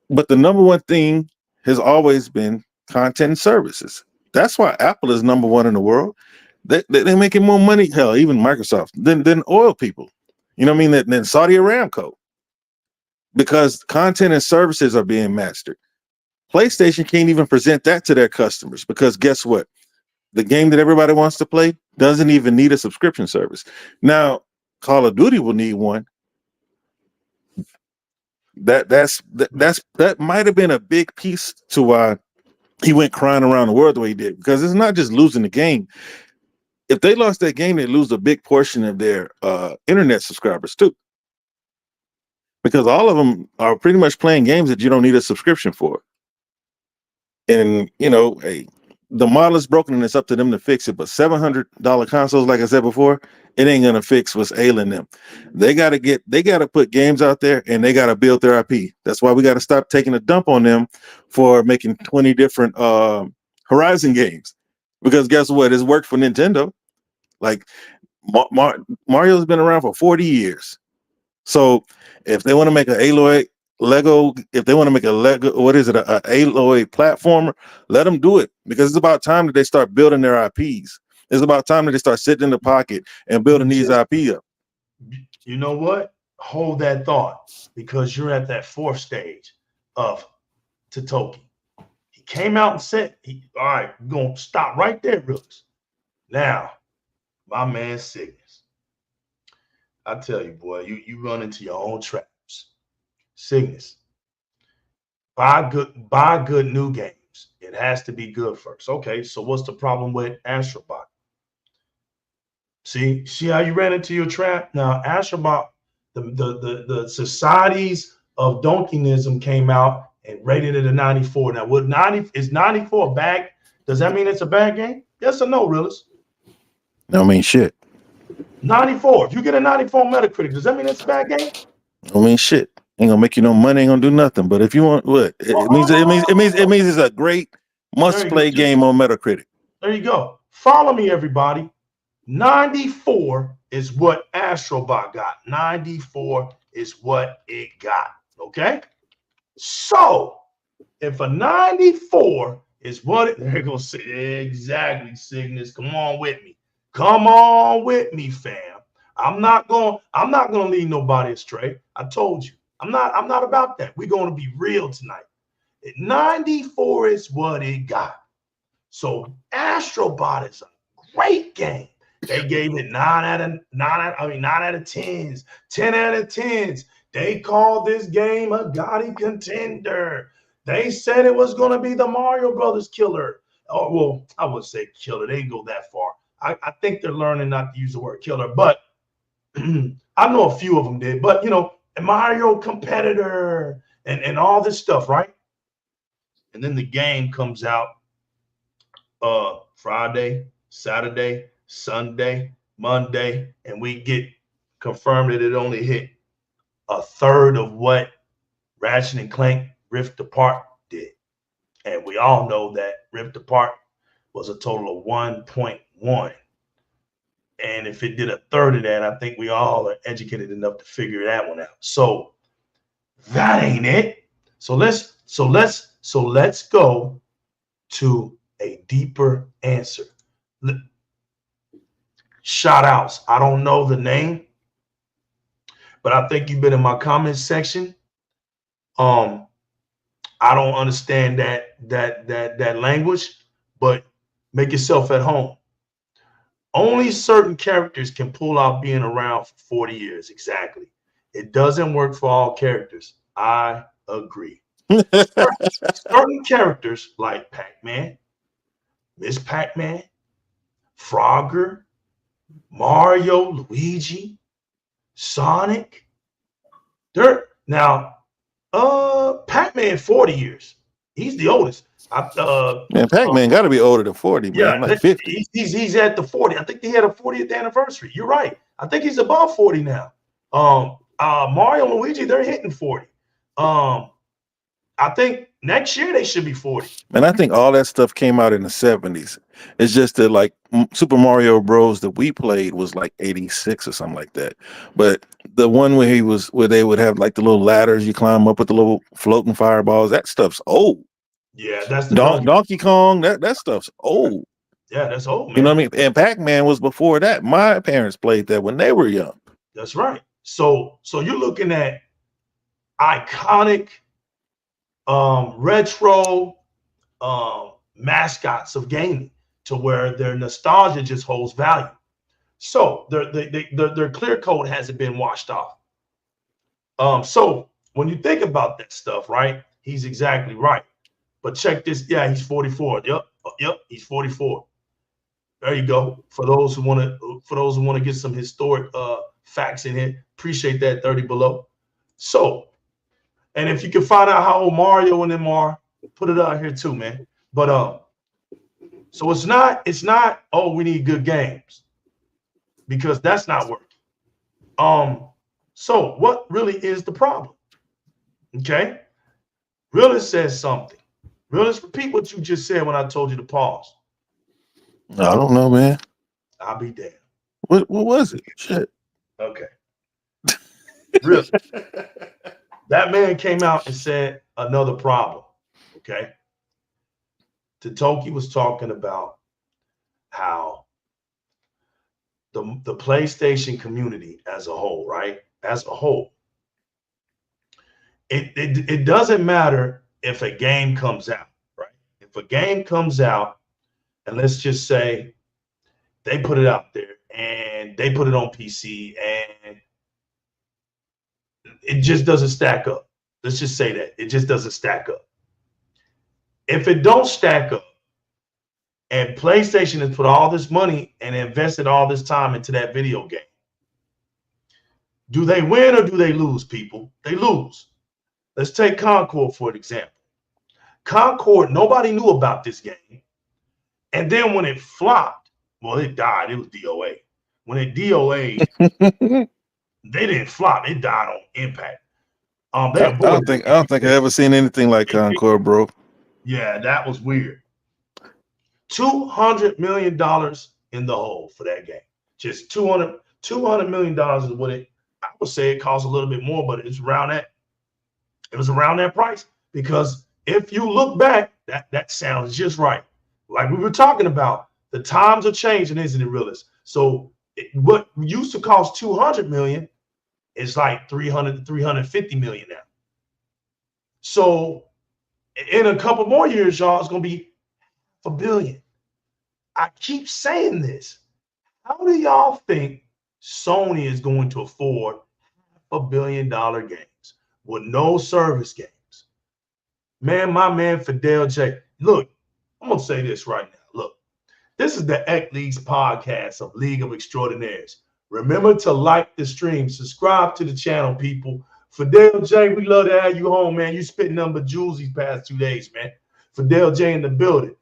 But the number one thing has always been content and services. That's why Apple is number one in the world. They're making more money, hell, even Microsoft, than oil people. You know what I mean? Than Saudi Aramco. Because content and services are being mastered. PlayStation can't even present that to their customers because guess what? The game that everybody wants to play doesn't even need a subscription service. Now, Call of Duty will need one. That might have been a big piece to why he went crying around the world the way he did, because it's not just losing the game. If they lost that game, they lose a big portion of their internet subscribers too, because all of them are pretty much playing games that you don't need a subscription for. And you know, hey, the model is broken and it's up to them to fix it. But $700 consoles, like I said before, it ain't gonna fix what's ailing them. They gotta put games out there and they gotta build their IP. That's why we gotta stop taking a dump on them for making 20 different Horizon games. Because guess what? It's worked for Nintendo. Like Mario's been around for 40 years. So if they want to make an Aloy Lego, if they want to make a Lego, a Aloy platformer, let them do it, because it's about time that they start building their IPs. It's about time that they start sitting in the pocket and building these IP up. You know what? Hold that thought, because you're at that fourth stage of Totoki. He came out and said, all right, we're going to stop right there, Brooks. Now, my man Cygnus, I tell you, boy, you run into your own traps. Cygnus. Buy good new games. It has to be good first. Okay, so what's the problem with Astrobot? See how you ran into your trap? Now, Astrobot, the societies of donkeysm came out and rated it a 94. Now, what 90 is 94 a bad? Does that mean it's a bad game? Yes or no, realist? I mean, shit. 94. If you get a 94 on Metacritic, does that mean it's a bad game? I mean, shit. Ain't gonna make you no money. Ain't gonna do nothing. But if you want, what it means it's a great must-play game on Metacritic. There you go. Follow me, everybody. 94 is what Astrobot got. 94 is what it got. Okay. So if a 94 is what it, they're gonna say exactly, Cygnus. Come on with me. Come on with me, fam. I'm not gonna lead nobody astray. I told you. I'm not about that. We're gonna be real tonight. 94 is what it got. So Astrobot is a great game. They gave it 9 out of 10s, 10 out of 10s. They called this game a Gotti contender. They said it was going to be the Mario Brothers killer. Oh, well, I would say killer. They didn't go that far. I think they're learning not to use the word killer, but I know a few of them did. But, you know, a Mario competitor and all this stuff, right? And then the game comes out Friday, Saturday, Sunday, Monday, and we get confirmed that it only hit a third of what Ratchet and Clank Rift Apart did. And we all know that Rift Apart was a total of 1.1. And if it did a third of that, I think we all are educated enough to figure that one out. So that ain't it. So let's go to a deeper answer. Shout outs. I don't know the name, but I think you've been in my comments section. I don't understand that language, but make yourself at home. Only certain characters can pull out being around for 40 years. Exactly. It doesn't work for all characters. I agree. Certain characters like Pac-Man, Miss Pac-Man, Frogger, Mario, Luigi, Sonic. Now, Pac-Man 40 years. He's the oldest. Man, Pac-Man got to be older than 40, man. Yeah, like 50. He's at the 40. I think they had a 40th anniversary. You're right. I think he's above 40 now. Mario and Luigi, they're hitting 40. I think next year they should be 40. And I think all that stuff came out in the 70s. It's just that like Super Mario Bros. That we played was like 86 or something like that. But the one where they would have like the little ladders you climb up with the little floating fireballs, that stuff's old. Yeah, that's the Donkey Kong, that stuff's old. Yeah, that's old, man. You know what I mean? And Pac-Man was before that. My parents played that when they were young. That's right. So you're looking at iconic retro mascots of gaming to where their nostalgia just holds value. So their clear coat hasn't been washed off. So when you think about that stuff, right? He's exactly right. But check this. Yeah, he's 44. Yep, he's 44. There you go. For those who want to get some historic facts in here, appreciate that. 30 below. So, and if you can find out how old Mario and them are, put it out here too, man. But so it's not. Oh, we need good games, because that's not working. So what really is the problem? Okay, Realist says something. Realist, repeat what you just said when I told you to pause. I don't know, man. I'll be damned. What was it? Shit. Okay. Really? That man came out and said another problem. Okay. Totoki was talking about how the PlayStation community as a whole, right? As a whole, it doesn't matter if a game comes out, right? If a game comes out, and let's just say they put it out there and they put it on PC and it just doesn't stack up. Let's just say that. It just doesn't stack up. If it don't stack up, and PlayStation has put all this money and invested all this time into that video game, do they win or do they lose, people? They lose. Let's take Concord for an example. Concord, nobody knew about this game. And then when it flopped, well, it died. It was DOA. When it DOA, they didn't flop. It died on impact. I don't think I ever seen anything like Concord, bro. Yeah, that was weird. $200 million in the hole for that game. Just $200 million is what it. I would say it costs a little bit more, but it's around that. It was around that price, because if you look back, that sounds just right. Like we were talking about, the times are changing, isn't it, realist? So what used to cost $200 million is like $300 to $350 million now. So in a couple more years, y'all, it's gonna be $500 million. I keep saying this. How do y'all think Sony is going to afford $500 million games with no service games? Man, my man Fidel J. Look, I'm gonna say this right now. Look, this is the Ec Leagues podcast of League of Extraordinaires. Remember to like the stream, subscribe to the channel, people. Fidel J, we love to have you home, man. You spit number jewels these past 2 days, man. Fidel J in the building.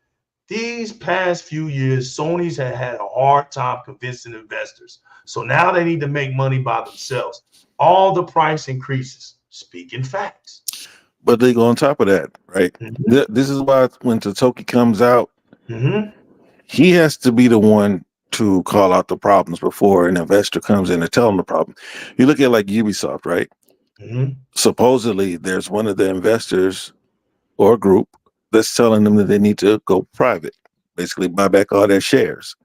These past few years, Sony's had a hard time convincing investors. So now they need to make money by themselves. All the price increases. Speaking facts. But they go on top of that, right? Mm-hmm. This is why when Totoki comes out, Mm-hmm. he has to be the one to call out the problems before an investor comes in and tell them the problem. You look at like Ubisoft, right? Mm-hmm. Supposedly there's one of the investors or group that's telling them that they need to go private, basically buy back all their shares.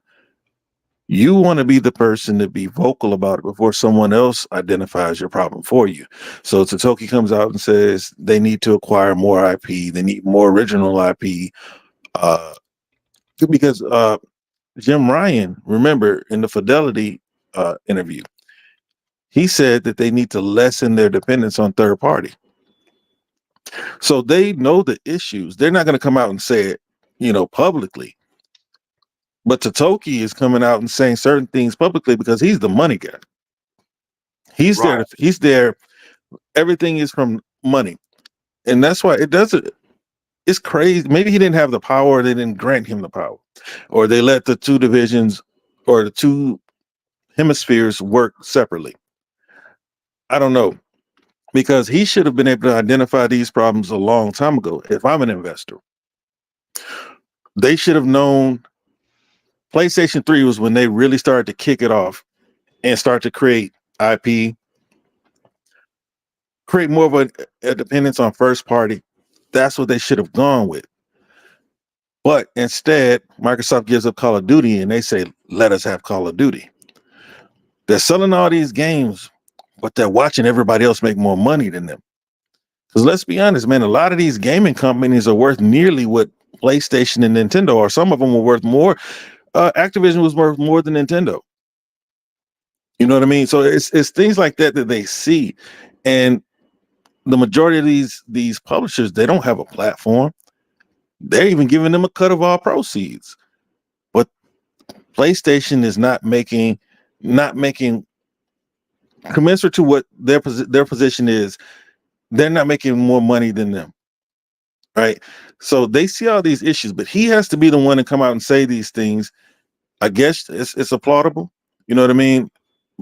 You want to be the person to be vocal about it before someone else identifies your problem for you. So Totoki comes out and says they need to acquire more IP. They need more original IP. Because Jim Ryan, remember in the Fidelity interview, he said that they need to lessen their dependence on third party. So they know the issues. They're not going to come out and say it, publicly. But Totoki is coming out and saying certain things publicly because he's the money guy. He's Right. there. He's there. Everything is from money. And that's why it doesn't. It's crazy. Maybe he didn't have the power. Or they didn't grant him the power. Or they let the two divisions or the two hemispheres work separately. I don't know. Because he should have been able to identify these problems a long time ago. If I'm an investor, they should have known. PlayStation 3 was when they really started to kick it off and start to create IP, create more of a dependence on first party. That's what they should have gone with. But instead, Microsoft gives up Call of Duty and they say, let us have Call of Duty. They're selling all these games, but they're watching everybody else make more money than them. Because let's be honest, man, a lot of these gaming companies are worth nearly what PlayStation and Nintendo are. Some of them were worth more. Activision was worth more than Nintendo. You know what I mean? So it's things like that they see. And the majority of these publishers, they don't have a platform. They're even giving them a cut of all proceeds. But PlayStation is not making commensurate to what their position is. They're not making more money than them. Right? So they see all these issues, but he has to be the one to come out and say these things. I guess it's applaudable. You know what I mean?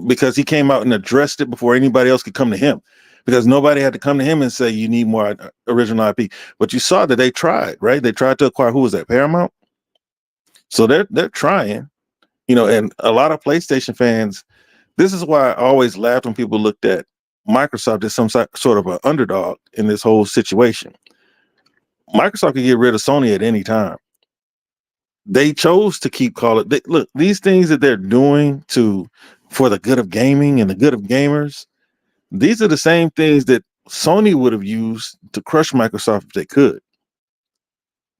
Because he came out and addressed it before anybody else could come to him. Because nobody had to come to him and say, you need more original IP. But you saw that they tried, right? They tried to acquire, who was that, Paramount? So they're trying, and a lot of PlayStation fans, this is why I always laughed when people looked at Microsoft as some sort of an underdog in this whole situation. Microsoft could get rid of Sony at any time. They chose to keep look, these things that they're doing for the good of gaming and the good of gamers, these are the same things that Sony would have used to crush Microsoft if they could.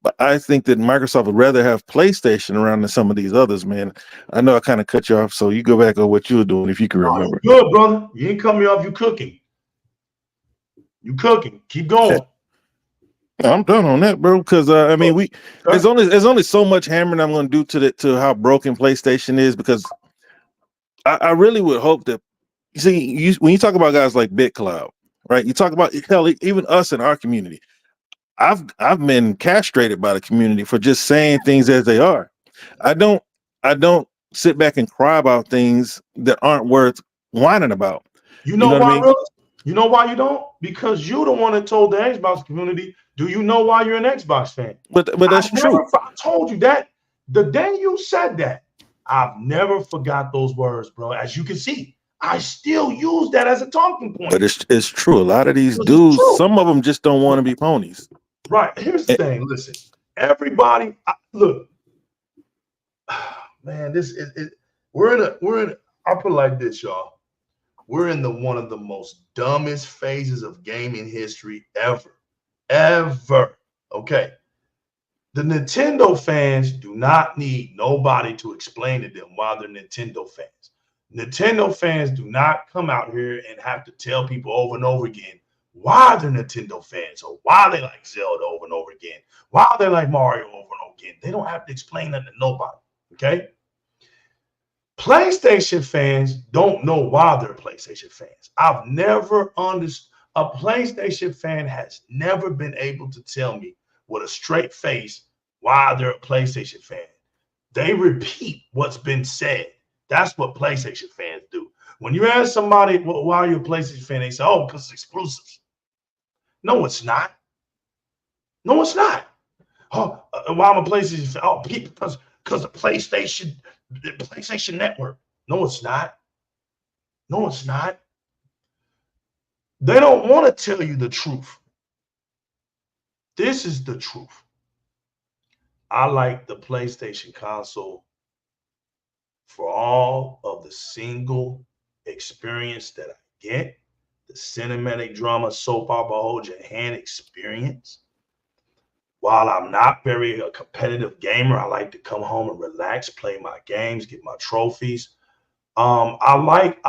But I think that Microsoft would rather have PlayStation around than some of these others, man. I know I kind of cut you off, so you go back on what you were doing if you can remember. Good, brother. You ain't coming off, you cooking. You cooking? Keep going. I'm done on that, bro. Because I mean, there's only so much hammering I'm going to do to how broken PlayStation is. Because I really would hope that when you talk about guys like BitCloud, right? You talk about hell, even us in our community. I've been castrated by the community for just saying things as they are. I don't sit back and cry about things that aren't worth whining about. You know what why, I mean? Willis? You know why you don't? Because you the one that told the Xbox community. Do you know why you're an Xbox fan? But that's true. I told you that the day you said that. I've never forgot those words, bro. As you can see, I still use that as a talking point. But it's true. A lot of these dudes, some of them just don't want to be ponies. Right. Here's the thing. Listen, everybody, look, man. This is we're in. I'll put it like this, y'all. We're in one of the most dumbest phases of gaming history ever. Okay. The Nintendo fans do not need nobody to explain to them why they're Nintendo fans. Nintendo fans do not come out here and have to tell people over and over again why they're Nintendo fans or why they like Zelda over and over again, why they like Mario over and over again. They don't have to explain that to nobody. Okay. PlayStation fans don't know why they're PlayStation fans. I've never understood. A PlayStation fan has never been able to tell me with a straight face why they're a PlayStation fan. They repeat what's been said. That's what PlayStation fans do. When you ask somebody why you're a PlayStation fan, they say, oh, because it's exclusives. No, it's not. No, it's not. Oh, why I'm a PlayStation fan? Oh, because the PlayStation Network. No, it's not. No, it's not. They don't want to tell you the truth. This is the truth. I like the PlayStation console for all of the single experience that I get, the cinematic drama, soap opera, hold your hand experience. While I'm not very a competitive gamer, I like to come home and relax, play my games, get my trophies. I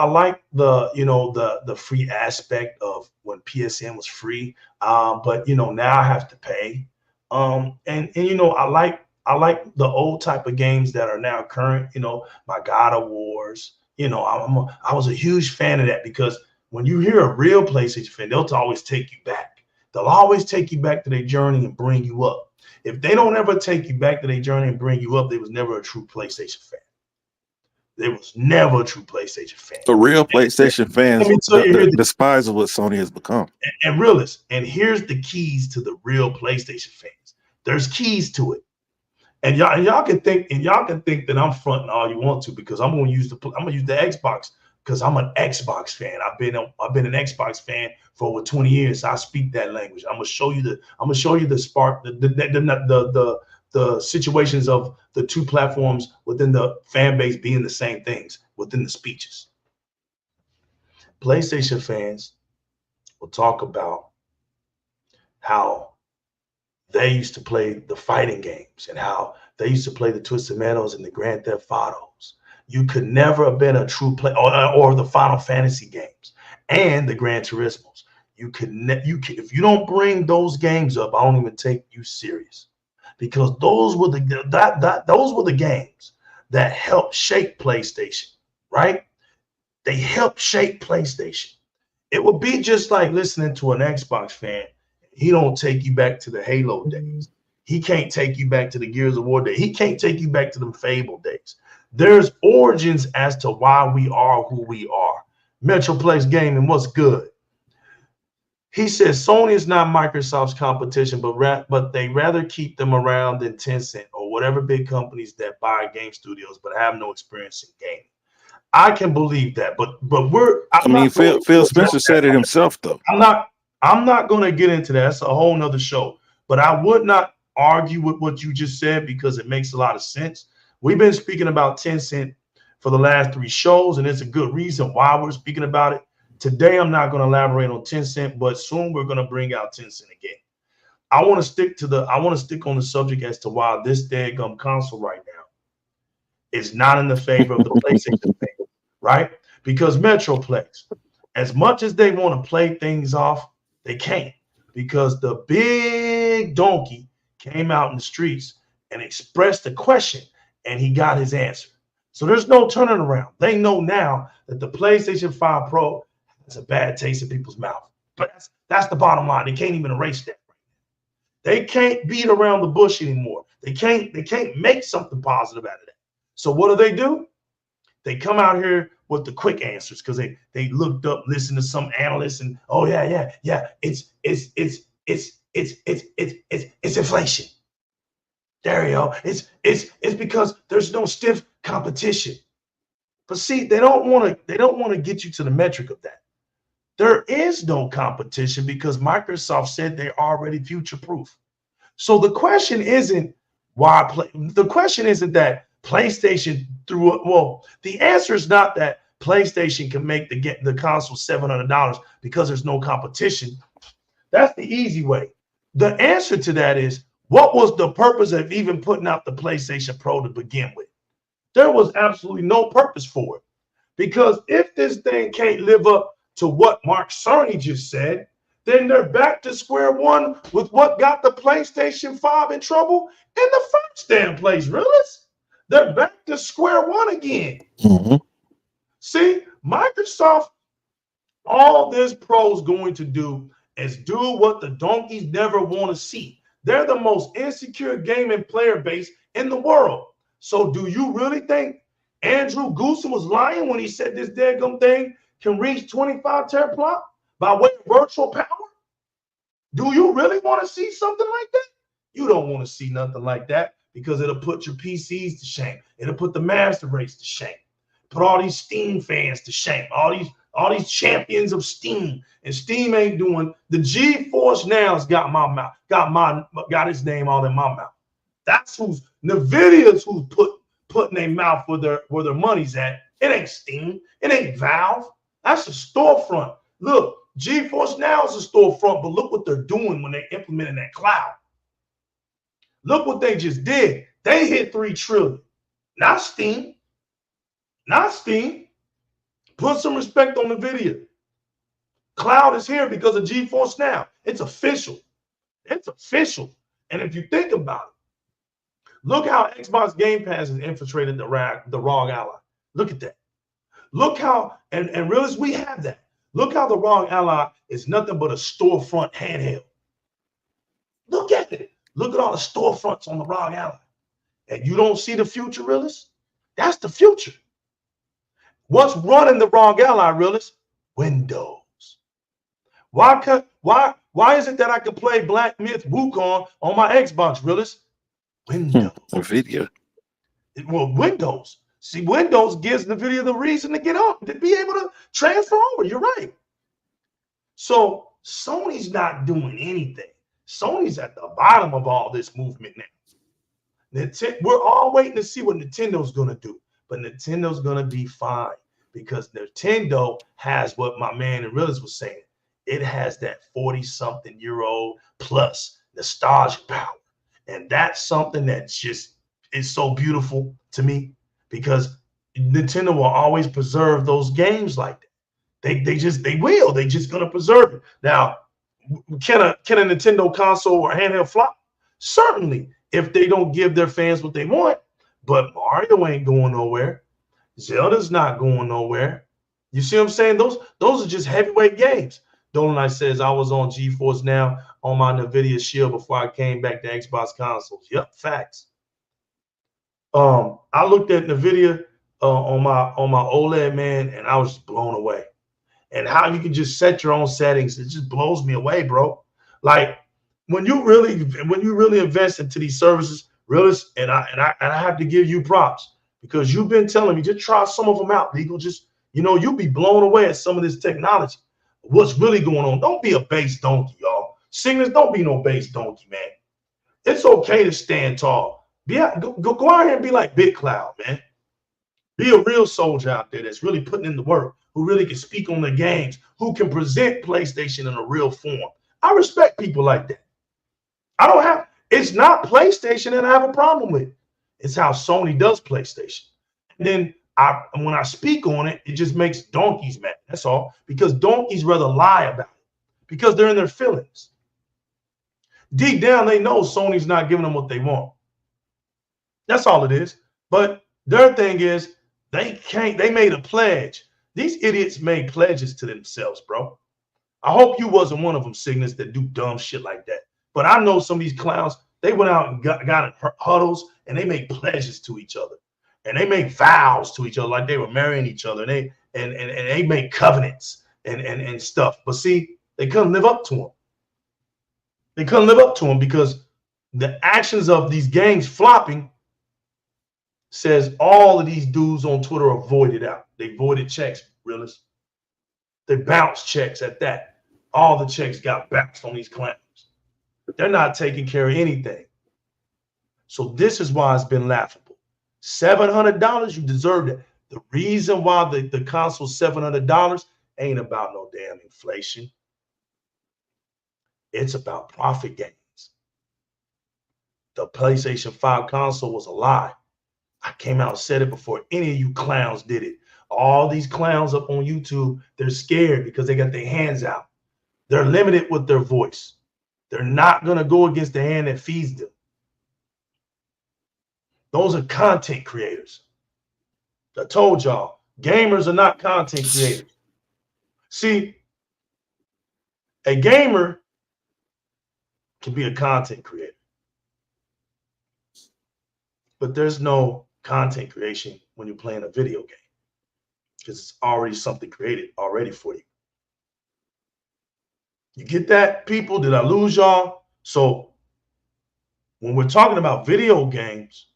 like the free aspect of when PSN was free, but now I have to pay. And I like the old type of games that are now current. My God of Wars. I was a huge fan of that because when you hear a real PlayStation fan, they'll always take you back. They'll always take you back to their journey and bring you up. If they don't ever take you back to their journey and bring you up, they was never a true PlayStation fan. There was never a true PlayStation fan. The real PlayStation fans despise what Sony has become. And realists, and here's the keys to the real PlayStation fans. There's keys to it. And y'all can think that I'm fronting all you want to because I'm gonna use the Xbox because I'm an Xbox fan. I've been an Xbox fan for over 20 years. So I speak that language. I'm gonna show you the spark, the situations of the two platforms within the fan base being the same things within the speeches. PlayStation fans will talk about how they used to play the fighting games and how they used to play the Twisted Metals and the Grand Theft Autos. You could never have been a true player, or the Final Fantasy games and the Gran Turismos. If you don't bring those games up, I don't even take you serious. Because those were the games that helped shape PlayStation, right? They helped shape PlayStation. It would be just like listening to an Xbox fan. He don't take you back to the Halo days. He can't take you back to the Gears of War days. He can't take you back to them Fable days. There's origins as to why we are who we are. Metroplex Gaming, what's good? He says Sony is not Microsoft's competition, but they rather keep them around than Tencent or whatever big companies that buy game studios but have no experience in gaming. I can believe that, but Phil Spencer said it himself, though. I'm not going to get into that. That's a whole nother show. But I would not argue with what you just said because it makes a lot of sense. We've been speaking about Tencent for the last 3 shows, and it's a good reason why we're speaking about it. Today, I'm not going to elaborate on Tencent, but soon we're going to bring out Tencent again. I want to stick on the subject as to why this daggum console right now is not in the favor of the PlayStation favor, right? Because Metroplex, as much as they want to play things off, They can't, because the big donkey came out in the streets and expressed a question, and he got his answer. So there's no turning around. They know now that the PlayStation 5 Pro has a bad taste in people's mouth. But that's the bottom line. They can't even erase that. They can't beat around the bush anymore. They can't make something positive out of that. So what do? They come out here with the quick answers because they looked up, listened to some analysts, and oh yeah, it's inflation. There you go. It's because there's no stiff competition. But see, they don't want to get you to the metric of that. There is no competition because Microsoft said they're already future-proof. So the question isn't the question isn't that PlayStation the answer is not that PlayStation can make the console $700 because there's no competition. That's the easy way. The answer to that is, what was the purpose of even putting out the PlayStation Pro to begin with? There was absolutely no purpose for it. Because if this thing can't live up to what Mark Cerny just said, then they're back to square one with what got the PlayStation 5 in trouble in the first damn place, realist. They're back to square one again. Mm-hmm. See, Microsoft, all this Pro's going to do is do what the donkeys never want to see. They're the most insecure gaming player base in the world. So do you really think Andrew Goosen was lying when he said this daggum thing can reach 25 teraflops by way of virtual power? Do you really want to see something like that? You don't want to see nothing like that because it'll put your PCs to shame. It'll put the master race to shame. Put all these Steam fans to shame. All these champions of Steam. And Steam ain't doing the GeForce Now's got my mouth, got his name all in my mouth. That's who's NVIDIA's who's putting their mouth where their money's at. It ain't Steam. It ain't Valve. That's a storefront. Look, GeForce Now is a storefront, but look what they're doing when they're implementing that cloud. Look what they just did. They hit $3 trillion. Not Steam. Not Steam. Put some respect on NVIDIA. Cloud is here because of GeForce Now. It's official. It's official. And if you think about it, look how Xbox Game Pass has infiltrated the wrong ally. Look at that. Look how, and realize we have that. Look how the wrong ally is nothing but a storefront handheld. Look at it. Look at all the storefronts on the wrong ally. And you don't see the future, realist? That's the future. What's running the wrong ally, realist? Windows. Why is it that I can play Black Myth Wukong on my Xbox, realist? Windows. NVIDIA. Well, Windows. See, Windows gives NVIDIA the reason to get on, to be able to transfer over. You're right. So Sony's not doing anything. Sony's at the bottom of all this movement now. We're all waiting to see what Nintendo's going to do. But Nintendo's going to be fine because Nintendo has what my man and Realist was saying. It has that 40-something-year-old plus nostalgia power. And that's something that just is so beautiful to me because Nintendo will always preserve those games like that. They're just going to preserve it. Now, can a Nintendo console or handheld flop? Certainly, if they don't give their fans what they want. But Mario ain't going nowhere. Zelda's not going nowhere. You see what I'm saying? Those are just heavyweight games. Donut says I was on GeForce Now on my NVIDIA Shield before I came back to Xbox consoles. Yep, facts. I looked at NVIDIA on my OLED, man, and I was blown away. And how you can just set your own settings, it just blows me away, bro. Like when you really invest into these services, Realist, and I have to give you props because you've been telling me just try some of them out. Legal, just you'll be blown away at some of this technology. What's really going on? Don't be a base donkey, y'all. Singers, don't be no base donkey, man. It's okay to stand tall. Go out here and be like Big Cloud, man. Be a real soldier out there that's really putting in the work, who really can speak on the games, who can present PlayStation in a real form. I respect people like that. It's not PlayStation that I have a problem with. It's how Sony does PlayStation. And then when I speak on it, it just makes donkeys mad. That's all. Because donkeys rather lie about it. because they're in their feelings. Deep down, they know Sony's not giving them what they want. That's all it is. But their thing is they made a pledge. These idiots made pledges to themselves, bro. I hope you wasn't one of them, Cygnus, that do dumb shit like that. But I know some of these clowns, they went out and got in huddles and they made pledges to each other. And they made vows to each other like they were marrying each other. And they made covenants and stuff. But see, they couldn't live up to them. They couldn't live up to them because the actions of these gangs flopping says all of these dudes on Twitter are voided out. They voided checks, realists. They bounced checks at that. All the checks got bounced on these clowns. They're not taking care of anything. So this is why it's been laughable. $700, you deserve it. The reason why the console's $700 ain't about no damn inflation. It's about profit gains. The PlayStation 5 console was a lie. I came out and said it before any of you clowns did it. All these clowns up on YouTube, they're scared because they got their hands out. They're limited with their voice. They're not going to go against the hand that feeds them. Those are content creators. I told y'all, gamers are not content creators. See, a gamer can be a content creator. But there's no content creation when you're playing a video game because it's already something created already for you. You get that, people? Did I lose y'all? So when we're talking about video games,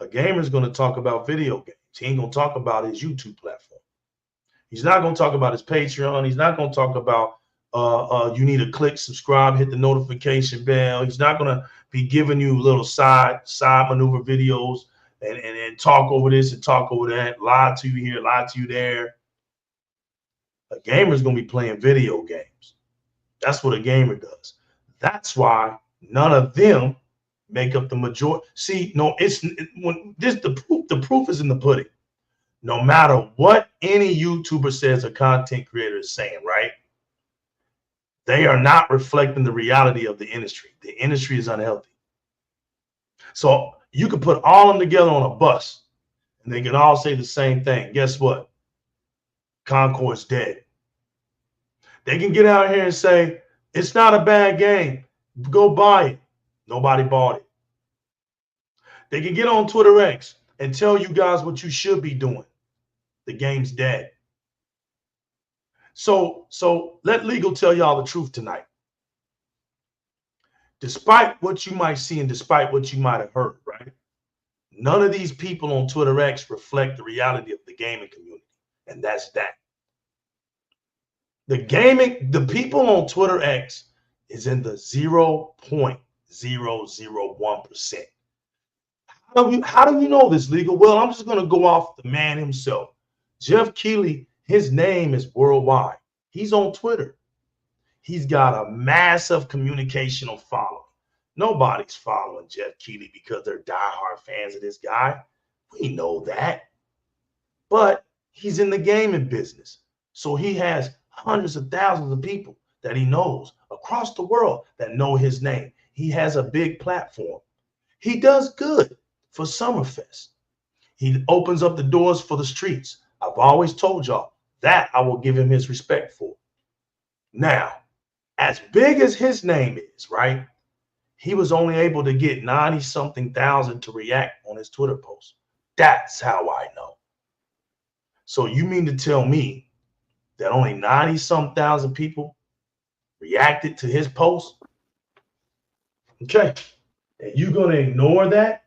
a gamer is going to talk about video games. He ain't going to talk about his YouTube platform. He's not going to talk about his Patreon. He's not going to talk about you need to click subscribe, hit the notification bell. He's not going to be giving you little side maneuver videos and talk over this and talk over that, lie to you here, lie to you there. A gamer is going to be playing video games. That's what a gamer does. That's why none of them make up the majority. See, no, the proof is in the pudding. No matter what any YouTuber says a content creator is saying, right? They are not reflecting the reality of the industry. The industry is unhealthy. So you could put all of them together on a bus and they can all say the same thing. Guess what? Concord's dead. They can get out here and say, it's not a bad game. Go buy it. Nobody bought it. They can get on Twitter X and tell you guys what you should be doing. The game's dead. So let legal tell y'all the truth tonight. Despite what you might see and despite what you might have heard, right? None of these people on Twitter X reflect the reality of the gaming community. And that's that. The people on Twitter X is in the 0.001%. How do you know this, legal? Well, I'm just going to go off the man himself. Jeff Keighley, his name is worldwide. He's on Twitter. He's got a massive communicational following. Nobody's following Jeff Keighley because they're diehard fans of this guy. We know that. But he's in the gaming business. So he has hundreds of thousands of people that he knows across the world that know his name. He has a big platform. He does good for Summerfest. He opens up the doors for the streets. I've always told y'all that I will give him his respect for. Now, as big as his name is, right? He was only able to get 90-something thousand to react on his Twitter post. That's how I know. So you mean to tell me that only 90-some thousand people reacted to his post? Okay. And you're going to ignore that?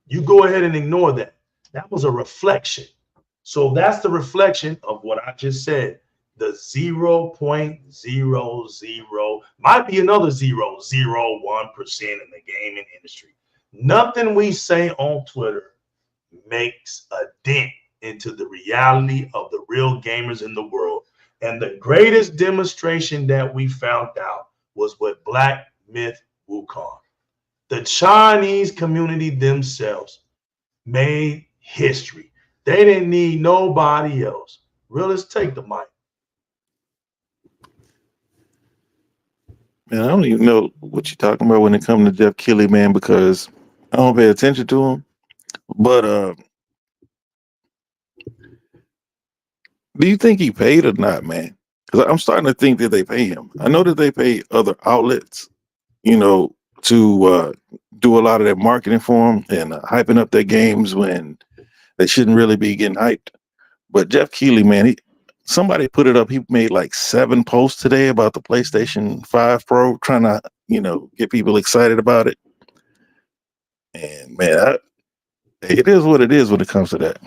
You go ahead and ignore that. That was a reflection. So that's the reflection of what I just said. The 0.00 might be another 0.01% in the gaming industry. Nothing we say on Twitter makes a dent into the reality of the real gamers in the world. And the greatest demonstration that we found out was with Black Myth Wukong. The Chinese community themselves made history. They didn't need nobody else. Realists, take the mic. Man, I don't even know what you're talking about when it comes to Jeff Keighley, man, because I don't pay attention to him. But do you think he paid or not, man? Because I'm starting to think that they pay him. I know that they pay other outlets, to do a lot of their marketing for him and hyping up their games when they shouldn't really be getting hyped. But Jeff Keighley, man, somebody put it up. He made like 7 posts today about the PlayStation 5 Pro, trying to, get people excited about it. And man, it is what it is when it comes to that.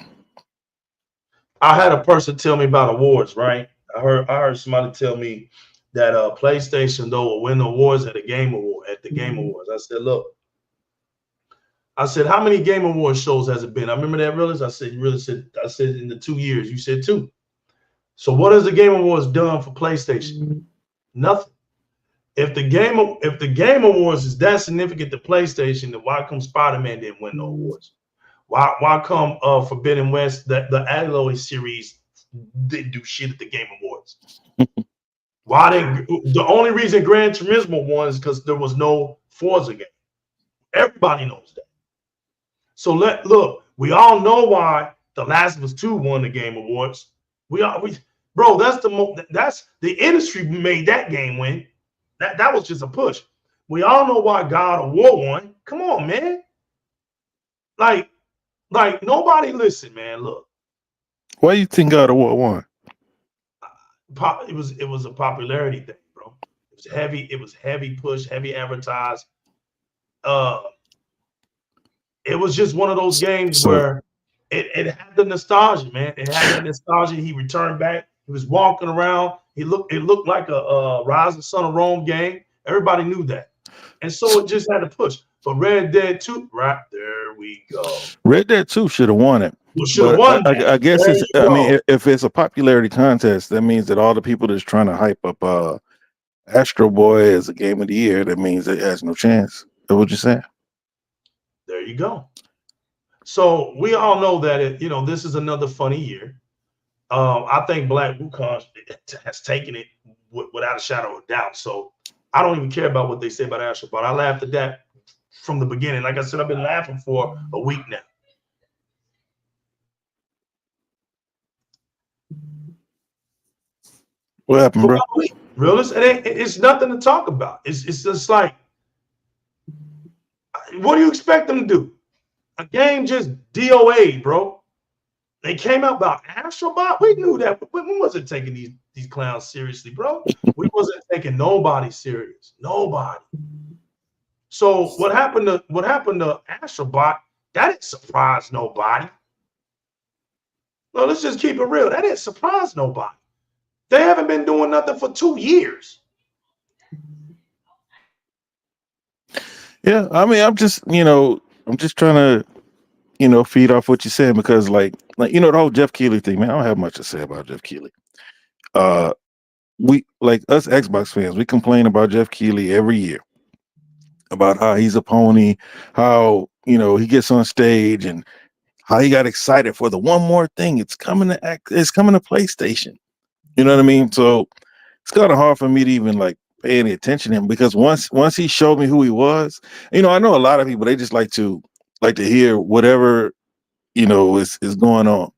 I had a person tell me about awards, right? I heard somebody tell me that PlayStation though will win the awards at the Game Awards. I said, look, how many Game Awards shows has it been? I remember that, Realist. I said in the 2 years. You said 2. So what has the Game Awards done for PlayStation? Nothing. If the Game Awards is that significant to PlayStation, then why come Spider-Man didn't win no awards? Why come Forbidden West, the Alloy series didn't do shit at the Game Awards? The only reason Gran Turismo won is because there was no Forza game. Everybody knows that. So look, we all know why The Last of Us 2 won the Game Awards. Bro, that's the industry made that game win. That was just a push. We all know why God of War won. Come on, man. Like nobody listen, man. Look. Why do you think God of War won? It was a popularity thing, bro. It was heavy push, heavy advertised. It was just one of those games where it had the nostalgia, man. It had that nostalgia. He returned back. He was walking around. It looked like a Rise of Son of Rome game. Everybody knew that. And so it just had to push. But Red Dead 2, right there we go. Red Dead 2 should have won it. Should have won. I guess if it's a popularity contest, that means that all the people that's trying to hype up Astro Boy as a game of the year, that means it has no chance. That's what you're saying. There you go. So we all know that this is another funny year. I think Black Wukong has taken it without a shadow of doubt. So I don't even care about what they say about Astro Boy. I laughed at that from the beginning. Like I said, I've been laughing for a week now. What happened, bro? Realist, it's nothing to talk about. It's just like, what do you expect them to do? A game just DOA, bro. They came out about Astrobot. We knew that. We wasn't taking these clowns seriously, bro. We wasn't taking nobody serious. Nobody. So what happened to Astrobot? That didn't surprise nobody. No, let's just keep it real. That didn't surprise nobody. They haven't been doing nothing for 2 years. Yeah, I mean, I'm just trying to, feed off what you're saying because, like the whole Jeff Keighley thing, man. I don't have much to say about Jeff Keighley. We like us Xbox fans, we complain about Jeff Keighley every year about how he's a pony, how he gets on stage and how he got excited for the one more thing. It's coming to PlayStation. You know what I mean? So it's kind of hard for me to even like pay any attention to him because once he showed me who he was, I know a lot of people, they just like to hear whatever is going on,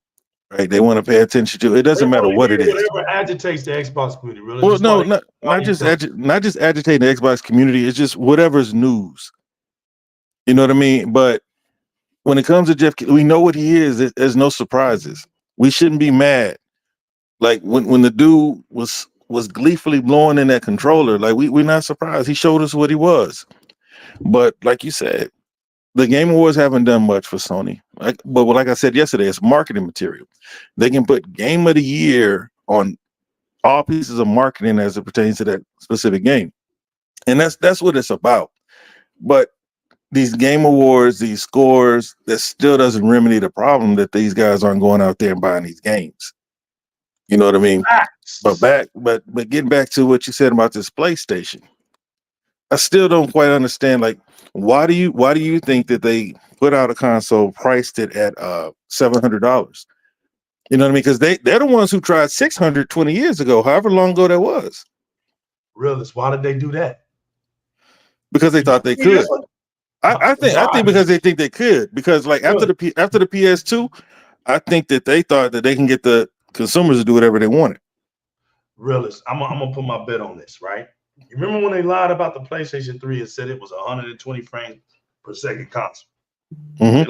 right? They want to pay attention to. It doesn't matter what it is. Whatever agitates the Xbox community, really. Well, no, not just agitating the Xbox community. It's just whatever's news. You know what I mean? But when it comes to Jeff, we know what he is. There's no surprises. We shouldn't be mad. Like when the dude was gleefully blowing in that controller, like we're not surprised. He showed us what he was. But like you said, the Game Awards haven't done much for Sony. But like I said yesterday, it's marketing material. They can put Game of the Year on all pieces of marketing as it pertains to that specific game. And that's what it's about. But these Game Awards, these scores, that still doesn't remedy the problem that these guys aren't going out there and buying these games. You know what I mean? But getting back to what you said about this PlayStation, I still don't quite understand. Like, why do you think that they put out a console priced it at $700? You know what I mean? Because they're the ones who tried 600 20 years ago, however long ago that was. Realist, why did they do that? because they thought they could. I think because they think they could, because like after the PS2, I think that they thought that they can get the consumers to do whatever they wanted. Realist, I'm gonna put my bet on this, right? You remember when they lied about the PlayStation 3 and said it was 120 frames per second console? Mm-hmm.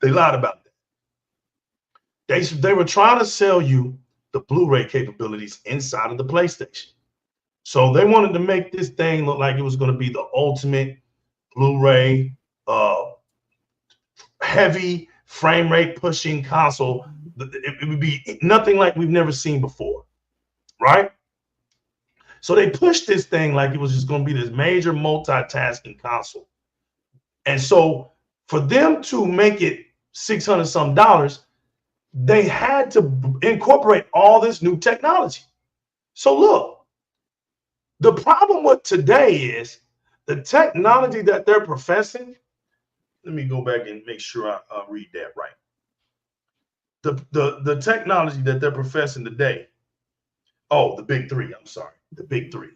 They lied about that. They were trying to sell you the Blu-ray capabilities inside of the PlayStation. So they wanted to make this thing look like it was going to be the ultimate Blu-ray, heavy frame rate pushing console. It would be nothing like we've never seen before, right? So they pushed this thing like it was just going to be this major multitasking console. And so for them to make it $600 some, they had to incorporate all this new technology. So look, the problem with today is the technology that they're professing. Let me go back and make sure I read that right. The technology that they're professing today. Oh, the big three. I'm sorry. The big three.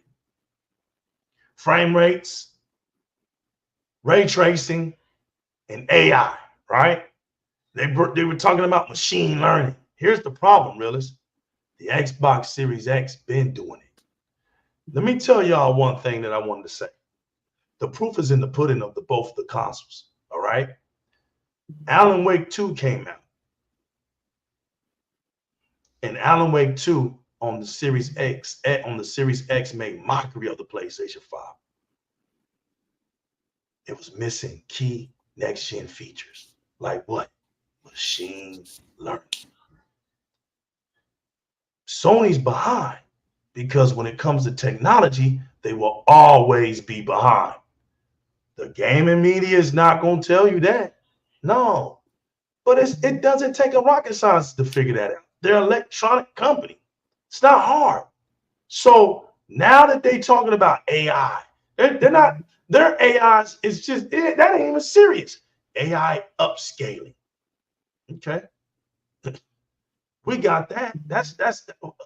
Frame rates, ray tracing, and AI, right? They were talking about machine learning. Here's the problem, realist. The Xbox Series X been doing it. Let me tell y'all one thing that I wanted to say. The proof is in the pudding of both the consoles, all right? Alan Wake 2 came out. And Alan Wake 2 on the Series X, made mockery of the PlayStation 5. It was missing key next-gen features. Like what? Machine learning. Sony's behind because when it comes to technology, they will always be behind. The gaming media is not going to tell you that. No. But it doesn't take a rocket scientist to figure that out. They're an electronic company. It's not hard. So now that they're talking about AI, they're not, their AIs is just, that ain't even serious. AI upscaling. Okay. We got that. That's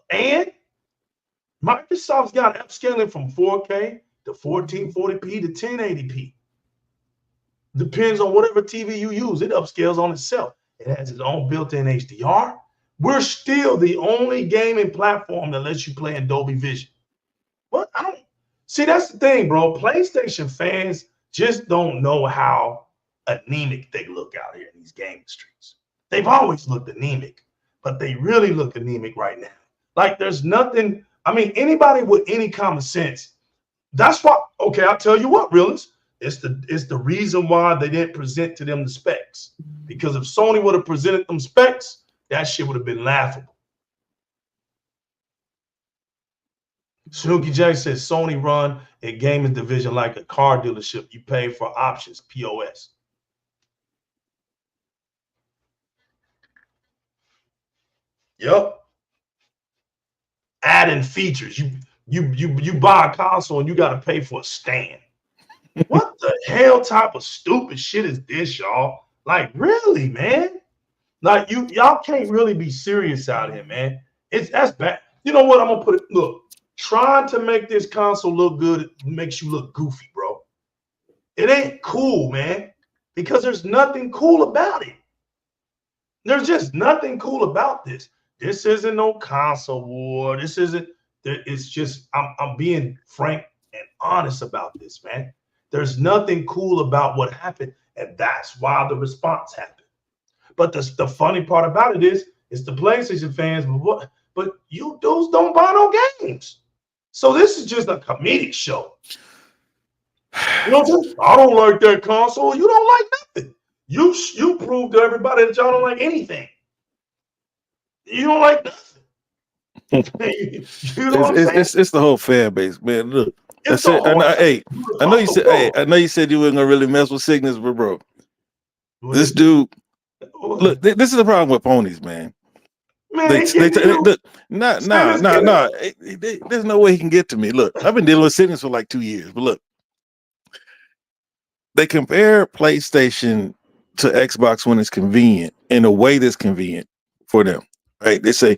and Microsoft's got upscaling from 4K to 1440p to 1080p. Depends on whatever TV you use. It upscales on itself. It has its own built-in HDR. We're still the only gaming platform that lets you play in Dolby Vision. What? I don't see. That's the thing, bro. PlayStation fans just don't know how anemic they look out here in these gaming streets. They've always looked anemic, but they really look anemic right now. Like there's nothing. I mean, anybody with any common sense. That's why. Okay, I'll tell you what, realists. It's the reason why they didn't present to them the specs. Because if Sony would have presented them specs, that shit would have been laughable. Snooki J says Sony run a gaming division like a car dealership. You pay for options, POS. Yep. Adding features. You buy a console and you got to pay for a stand. What the hell type of stupid shit is this, y'all? Like, really, man? Like, y'all can't really be serious out here, man. That's bad. You know what? I'm gonna put it. Look, trying to make this console look good makes you look goofy, bro. It ain't cool, man, because there's nothing cool about it. There's just nothing cool about this. This isn't no console war. This isn't. It's just I'm being frank and honest about this, man. There's nothing cool about what happened, and that's why the response happened. But the funny part about it is the PlayStation fans, but you dudes don't buy no games. So this is just a comedic show. You know what I'm saying? I don't like that console. You don't like nothing. You prove to everybody that y'all don't like anything. You don't like nothing. You know what I'm saying? It's the whole fan base, man. Look. I know you said you weren't gonna really mess with Cygnus, but bro, this dude. Look, this is the problem with ponies, man. There's no way he can get to me. Look, I've been dealing with Cygnus for like 2 years, but look, they compare PlayStation to Xbox when it's convenient in a way that's convenient for them, right? They say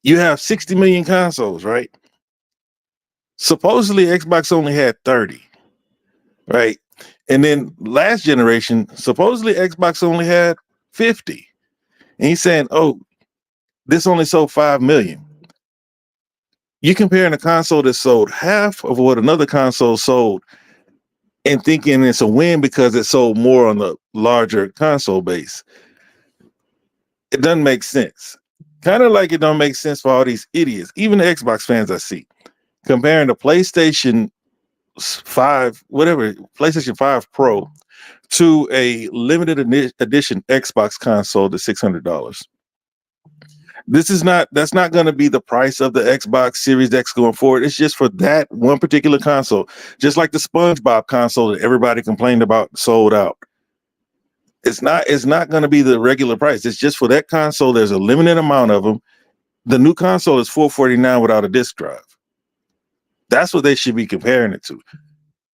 you have 60 million consoles, right? Supposedly Xbox only had 30. right? And then last generation, supposedly Xbox only had 50. And he's saying, oh, this only sold 5 million. You comparing a console that sold half of what another console sold and thinking it's a win because it sold more on the larger console base. It doesn't make sense. Kind of like it don't make sense for all these idiots, even the Xbox fans I see, comparing the PlayStation 5, whatever, PlayStation 5 Pro to a limited edition Xbox console to $600. That's not going to be the price of the Xbox Series X going forward. It's just for that one particular console, just like the SpongeBob console that everybody complained about sold out. It's not going to be the regular price. It's just for that console. There's a limited amount of them. The new console is $449 without a disc drive. That's what they should be comparing it to.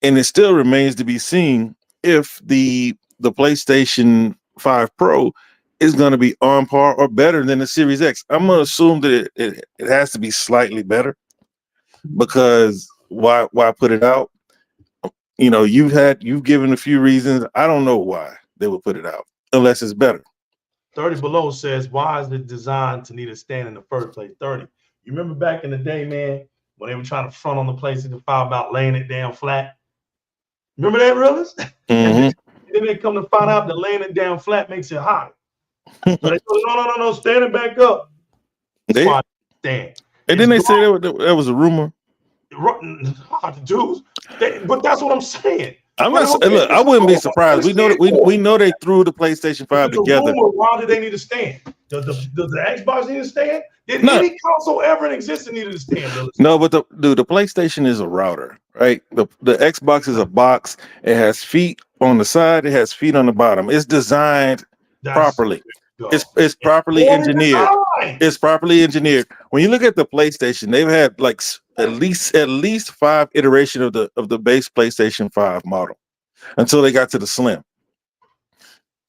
And it still remains to be seen if the PlayStation 5 Pro is going to be on par or better than the Series X. I'm going to assume that it has to be slightly better, because why put it out? You know, you've given a few reasons. I don't know why they would put it out unless it's better. 30 Below says, why is it designed to need a stand in the first place? 30. You remember back in the day, man, when they were trying to front on the PlayStation 5 about laying it down flat? Remember that, Realist? Mm-hmm. Then they come to find out that laying it down flat makes it hotter. So they go, no, stand it back up. Stand. And then they say that was a rumor. Dudes, but that's what I'm saying. I'm not. Look, I wouldn't be surprised. We know that we know they threw the PlayStation 5 together. Why did they need a stand? Does the Xbox need a stand? Did any console ever in existence needed a stand? Really? No, but the PlayStation is a router, right? The Xbox is a box. It has feet on the side. It has feet on the bottom. It's designed properly. It's properly engineered. It's properly engineered. When you look at the PlayStation, they've had like at least 5 iterations of the base PlayStation 5 model until they got to the Slim.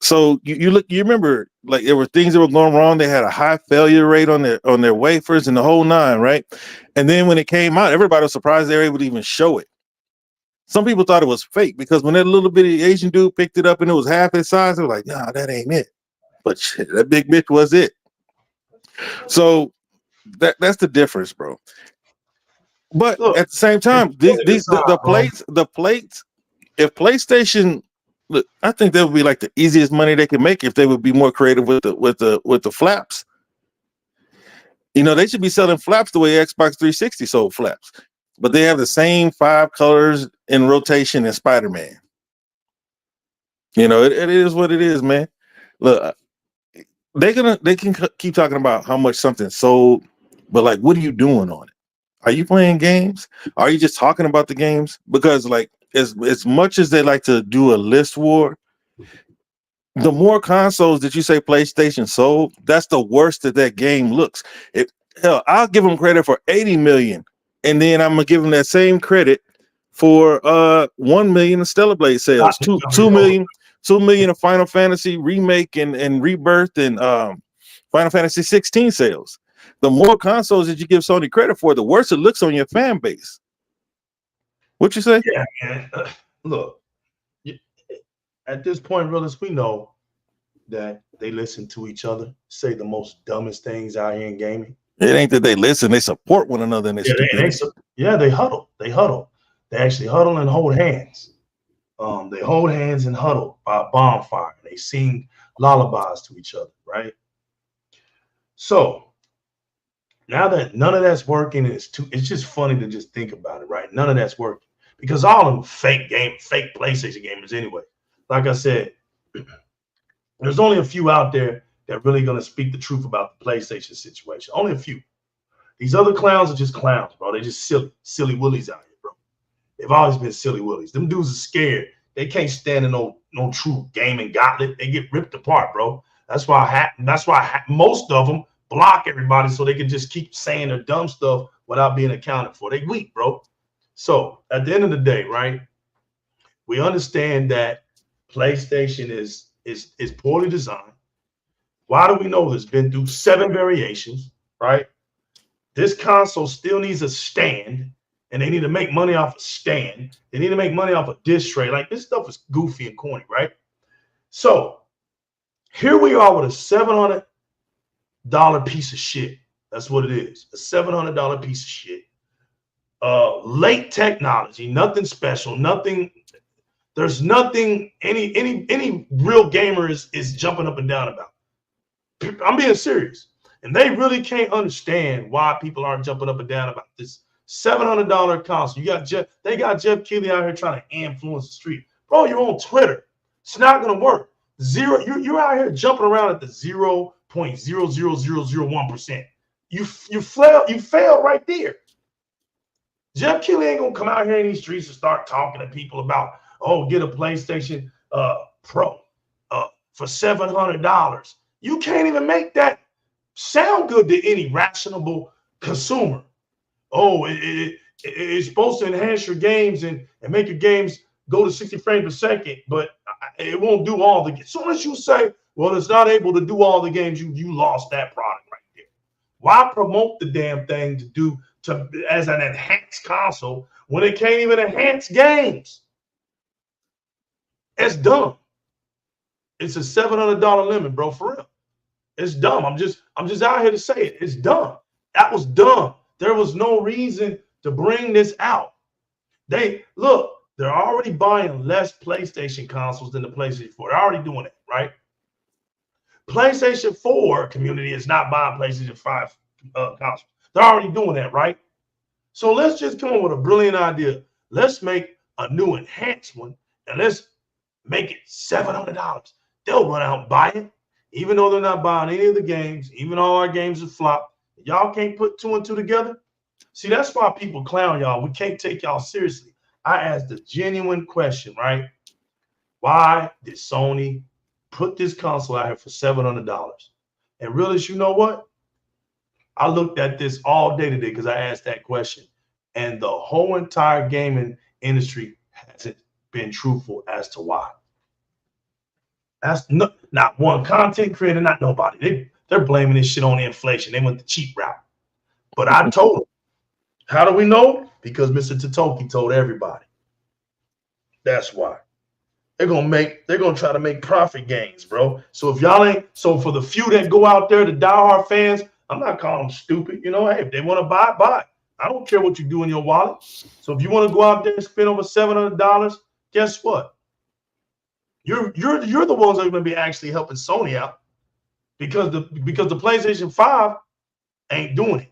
So you remember, like, there were things that were going wrong. They had a high failure rate on their wafers and the whole nine, right? And then when it came out, everybody was surprised they were able to even show it. Some people thought it was fake because when that little bitty Asian dude picked it up and it was half his size, they were like, nah, that ain't it. But shit, that big bitch was it. So that's the difference, bro. But look, at the same time, the plates, if PlayStation, look, I think that would be like the easiest money they could make if they would be more creative with the flaps. You know, they should be selling flaps the way Xbox 360 sold flaps, but they have the same 5 colors in rotation as Spider-Man. You know, it is what it is, man. Look, they can keep talking about how much something sold, but like, what are you doing on it? Are you playing games? Are you just talking about the games? Because like, as much as they like to do a list war, the more consoles that you say PlayStation sold, that's the worse that game looks. Hell, I'll give them credit for 80 million, and then I'm gonna give them that same credit for 1 million of Stellar Blade sales, 2 million of Final Fantasy remake and rebirth and Final Fantasy 16 sales. The more consoles that you give Sony credit for, the worse it looks on your fan base. What you say? Yeah, man. Look, at this point, Realist, we know that they listen to each other, say the most dumbest things out here in gaming. It ain't that they listen; they support one another. And they huddle. They huddle. They actually huddle and hold hands. They hold hands and huddle by a bonfire. They sing lullabies to each other, right? So now that none of that's working, it's just funny to just think about it, right? None of that's working because all of them fake PlayStation gamers anyway. Like I said, there's only a few out there that really going to speak the truth about the PlayStation situation. Only a few. These other clowns are just clowns, bro. They're just silly willies out here, bro. They've always been silly willies. Them dudes are scared. They can't stand in no true gaming gauntlet. They get ripped apart, bro. That's why most of them block everybody so they can just keep saying their dumb stuff without being accounted for. They weak, bro. So at the end of the day, right, we understand that PlayStation is poorly designed. Why do we know this? Been through 7 variations, right? This console still needs a stand. and they need to make money off a stand. They need to make money off a dish tray. Like, this stuff is goofy and corny, right? So here we are with a $700 piece of shit. That's what it is. A $700 piece of shit. Late technology, nothing special, nothing. There's nothing any real gamer is jumping up and down about. I'm being serious. And they really can't understand why people aren't jumping up and down about this $700 console. They got Jeff Keighley out here trying to influence the street. Bro, you're on Twitter. It's not gonna work. You're out here jumping around at the 0.00001%. You failed right there. Jeff Keighley ain't gonna come out here in these streets and start talking to people about, oh, get a PlayStation Pro for $700. You can't even make that sound good to any rational consumer. Oh, it's supposed to enhance your games and make your games go to 60 frames per second, but it won't do all the games. As soon as you say, well, it's not able to do all the games, you lost that product right there. Why promote the damn thing as an enhanced console when it can't even enhance games? It's dumb. It's a $700 limit, bro, for real. It's dumb. I'm just out here to say it. It's dumb. That was dumb. There was no reason to bring this out. They're already buying less PlayStation consoles than the PlayStation 4. They're already doing it, right? PlayStation 4 community is not buying PlayStation 5 consoles. They're already doing that, right? So let's just come up with a brilliant idea. Let's make a new enhanced one, and let's make it $700. They'll run out and buy it, even though they're not buying any of the games, even all our games are flopped. Y'all can't put 2 and 2 together. See, that's why people clown y'all. We can't take y'all seriously. I asked a genuine question, right? Why did Sony put this console out here for $700? And really, you know what? I looked at this all day today because I asked that question. And the whole entire gaming industry hasn't been truthful as to why. That's not one content creator, not nobody. They're blaming this shit on the inflation. They went the cheap route. But I told them. How do we know? Because Mr. Totoki told everybody. That's why. They're gonna try to make profit gains, bro. So if y'all ain't, so for the few that go out there, the diehard fans, I'm not calling them stupid. You know, hey, if they want to buy, buy. I don't care what you do in your wallet. So if you want to go out there and spend over $700, guess what? You're the ones that are going to be actually helping Sony out because the PlayStation 5 ain't doing it.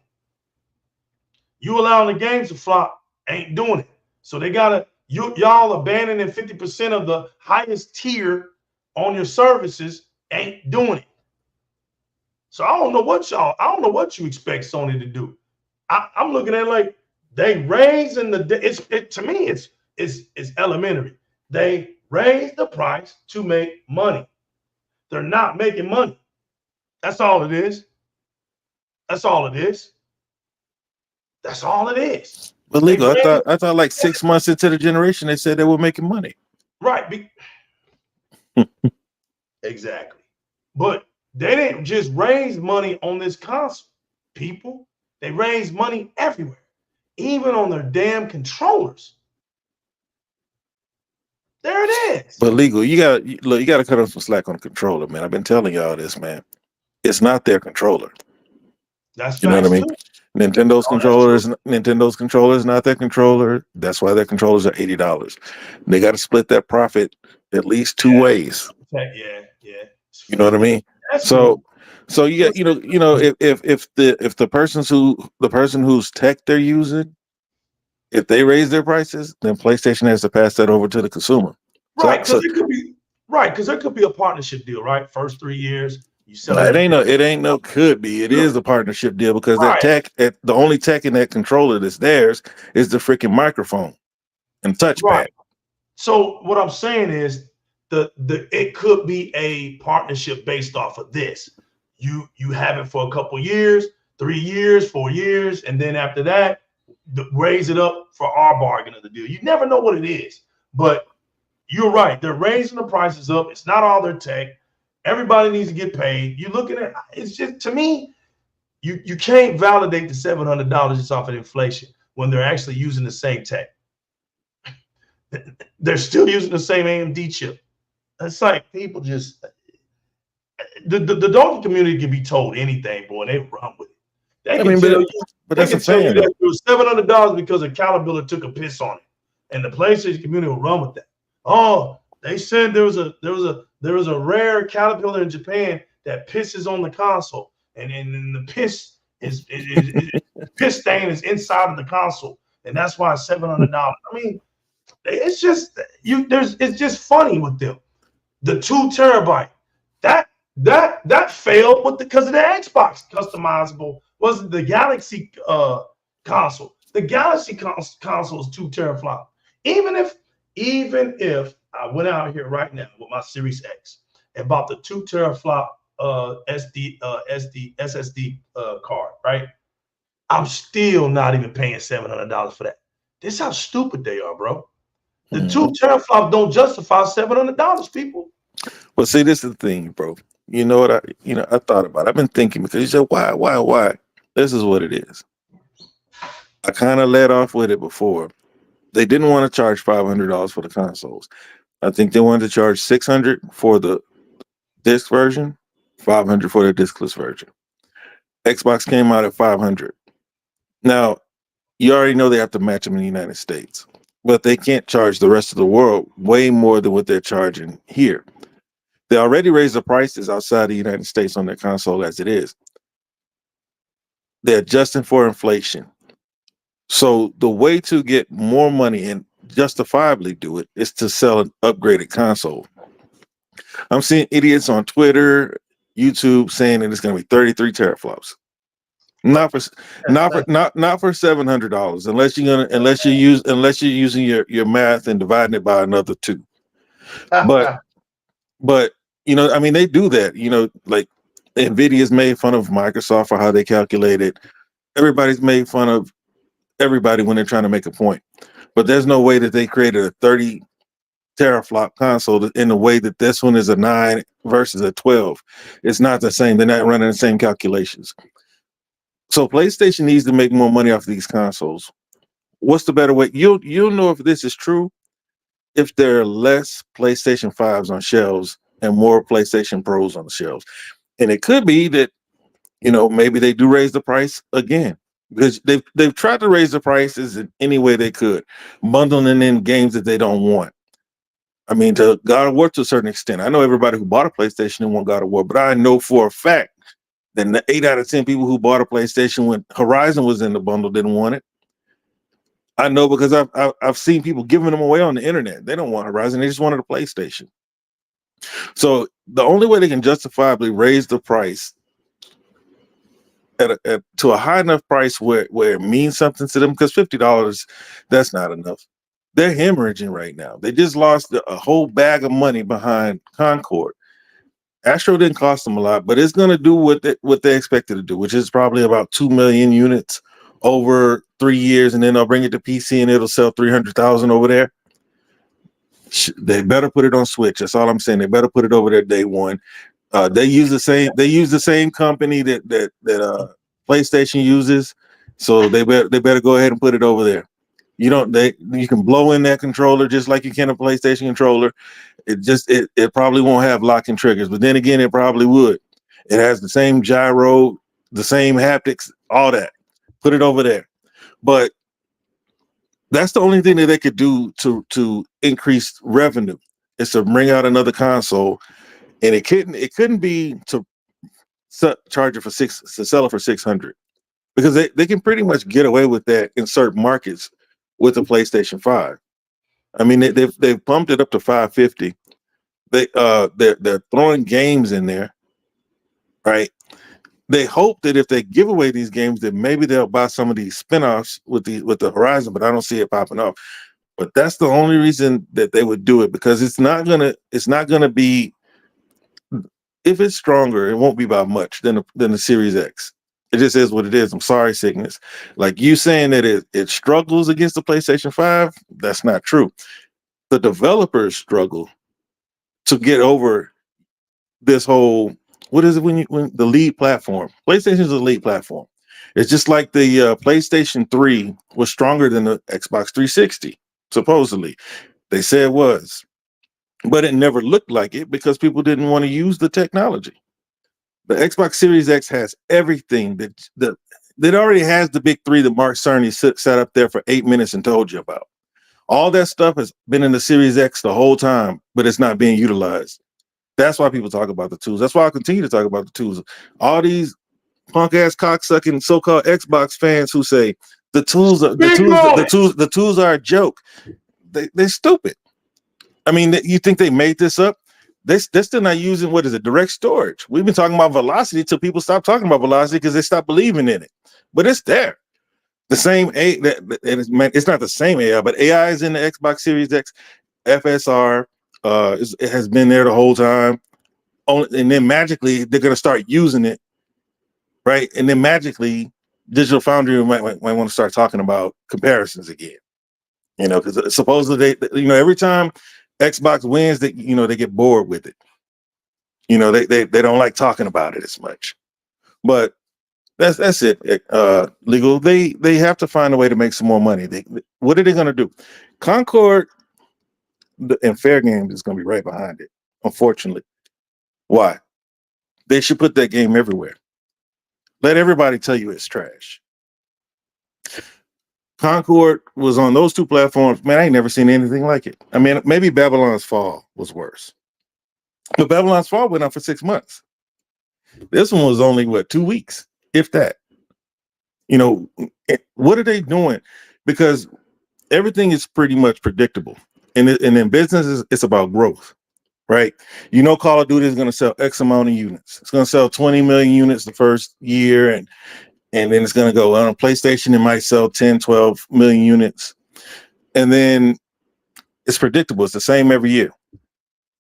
You allowing the games to flop ain't doing it. So they gotta y'all abandoning 50% of the highest tier on your services ain't doing it. So I don't know what you expect Sony to do. I'm looking at it like they raising to me it's elementary. They raise the price to make money. They're not making money. That's all it is. That's all it is. That's all it is. But legal, I thought like 6 months into the generation, they said they were making money. Right. Exactly. But they didn't just raise money on this console, people. They raised money everywhere, even on their damn controllers. There it is. But legal, you gotta cut off some slack on the controller, man. I've been telling y'all this, man. It's not their controller. That's you know what I mean. Too. Nintendo controllers, not their controller. That's why their controllers are $80. They got to split that profit at least 2 ways. Yeah. You know what I mean? That's so you got if the person whose tech they're using, if they raise their prices, then PlayStation has to pass that over to the consumer. Right, because there could be a partnership deal, right? First 3 years. It is a partnership deal because the only tech in that controller that's theirs is the freaking microphone and touchpad. Right. So what I'm saying is it could be a partnership based off of this. You have it for a couple years, 3 years, 4 years, and then after that, raise it up for our bargain of the deal. You never know what it is, but you're right. They're raising the prices up. It's not all their tech. Everybody needs to get paid. You're looking at it's just, to me, you can't validate the $700 just off of inflation. when they're actually using the same tech. They're still using the same AMD chip. It's like people just the donkey community can be told anything, boy, and they run with it. They can tell you, but they that's can a tell you fan. that it was $700 because a Caterpillar took a piss on it, and the PlayStation community will run with that. Oh, they said there was a rare Caterpillar in Japan that pisses on the console, and the piss is piss stain is inside of the console, and that's why it's $700. I mean, it's just it's just funny with them. The 2 terabyte that failed because of the Xbox customizable wasn't the Galaxy console. The Galaxy console is 2 teraflop. Even if I went out here right now with my Series X and bought the 2 teraflop SSD card, right? I'm still not even paying $700 for that. This is how stupid they are, bro. The 2 teraflop don't justify $700, people. Well, see, this is the thing, bro. You know what I thought about it. I've been thinking because you said, why? This is what it is. I kind of let off with it before. They didn't want to charge $500 for the consoles. I think they wanted to charge $600 for the disc version, $500 for the discless version. Xbox came out at $500. Now, you already know they have to match them in the United States, but they can't charge the rest of the world way more than what they're charging here. They already raised the prices outside the United States on their console as it is. They're adjusting for inflation. So the way to get more money and justifiably do it is to sell an upgraded console. I'm seeing idiots on Twitter, YouTube saying that it's going to be 33 teraflops. Not for $700 unless you're using your math and dividing it by another 2. But I mean, they do that. Like Nvidia's made fun of Microsoft for how they calculate it. Everybody's made fun of everybody when they're trying to make a point. But there's no way that they created a 30 teraflop console in the way that this one is a 9 versus a 12. It's not the same. They're not running the same calculations. So PlayStation needs to make more money off of these consoles. What's the better way? You'll know if this is true if there are less PlayStation 5s on shelves and more PlayStation Pros on the shelves. And it could be that, maybe they do raise the price again, because they've tried to raise the prices in any way they could, bundling in games that they don't want. I mean, to God of War to a certain extent. I know everybody who bought a PlayStation didn't want God of War, but I know for a fact that the 8 out of 10 people who bought a PlayStation when Horizon was in the bundle didn't want it. I know because I've seen people giving them away on the internet. They don't want Horizon. They just wanted a PlayStation. So the only way they can justifiably raise the price to a high enough price where it means something to them, because $50, that's not enough. They're hemorrhaging right now. They just lost a whole bag of money behind Concord. Astro didn't cost them a lot, but it's going to do what they expected to do, which is probably about 2 million units over 3 years, and then they'll bring it to PC and it'll sell 300,000 over there. They better put it on Switch. That's all I'm saying. They better put it over there day one. They use the same company that PlayStation uses, so they better go ahead and put it over there. You can blow in that controller just like you can a PlayStation controller. It probably won't have locking triggers, but then again, it probably would. It has the same gyro, the same haptics, all that. Put it over there. But that's the only thing that they could do to increase revenue, is to bring out another console, and it couldn't be to charge it to sell it for $600, because they can pretty much get away with that in certain markets with the PlayStation 5. I mean, they've pumped it up to $550. They're throwing games in there, right? They hope that if they give away these games, that maybe they'll buy some of these spinoffs with the Horizon, but I don't see it popping up. But that's the only reason that they would do it, because it's not gonna be, if it's stronger, it won't be by much than the Series X. It just is what it is. I'm sorry, Cygnus. Like you saying that it struggles against the PlayStation 5, that's not true. The developers struggle to get over this whole, what is it when the lead platform? PlayStation is the lead platform. It's just like the PlayStation 3 was stronger than the Xbox 360, supposedly. They say it was, but it never looked like it because people didn't want to use the technology. The Xbox Series X has everything that already has the big three that Mark Cerny sat up there for 8 minutes and told you about. All that stuff has been in the Series X the whole time, but it's not being utilized. That's why people talk about the tools. That's why I continue to talk about the tools. All these punk ass cocksucking so-called Xbox fans who say the tools are a joke. They're stupid. I mean, you think they made this up? They're still not using, what is it, direct storage. We've been talking about velocity till people stop talking about velocity because they stop believing in it. But it's there. The same it's not the same AI, but AI is in the Xbox Series X. FSR it has been there the whole time. And then magically they're going to start using it, right? And then magically Digital Foundry might want to start talking about comparisons again. You know, because supposedly every time Xbox wins, they get bored with it. You know, they don't like talking about it as much. But that's it. Legal. They have to find a way to make some more money. What are they going to do? Concord and Fair Games is going to be right behind it. Unfortunately, why? They should put that game everywhere. Let everybody tell you it's trash. Concord was on those two platforms. Man, I ain't never seen anything like it. I mean, maybe Babylon's Fall was worse, but Babylon's Fall went on for 6 months. This one was only 2 weeks, if that. You know, what are they doing? Because everything is pretty much predictable, and in business, it's about growth, right? You know, Call of Duty is going to sell X amount of units. It's going to sell 20 million units the first year, and then it's going to go on a PlayStation. It might sell 10, 12 million units. And then it's predictable. It's the same every year.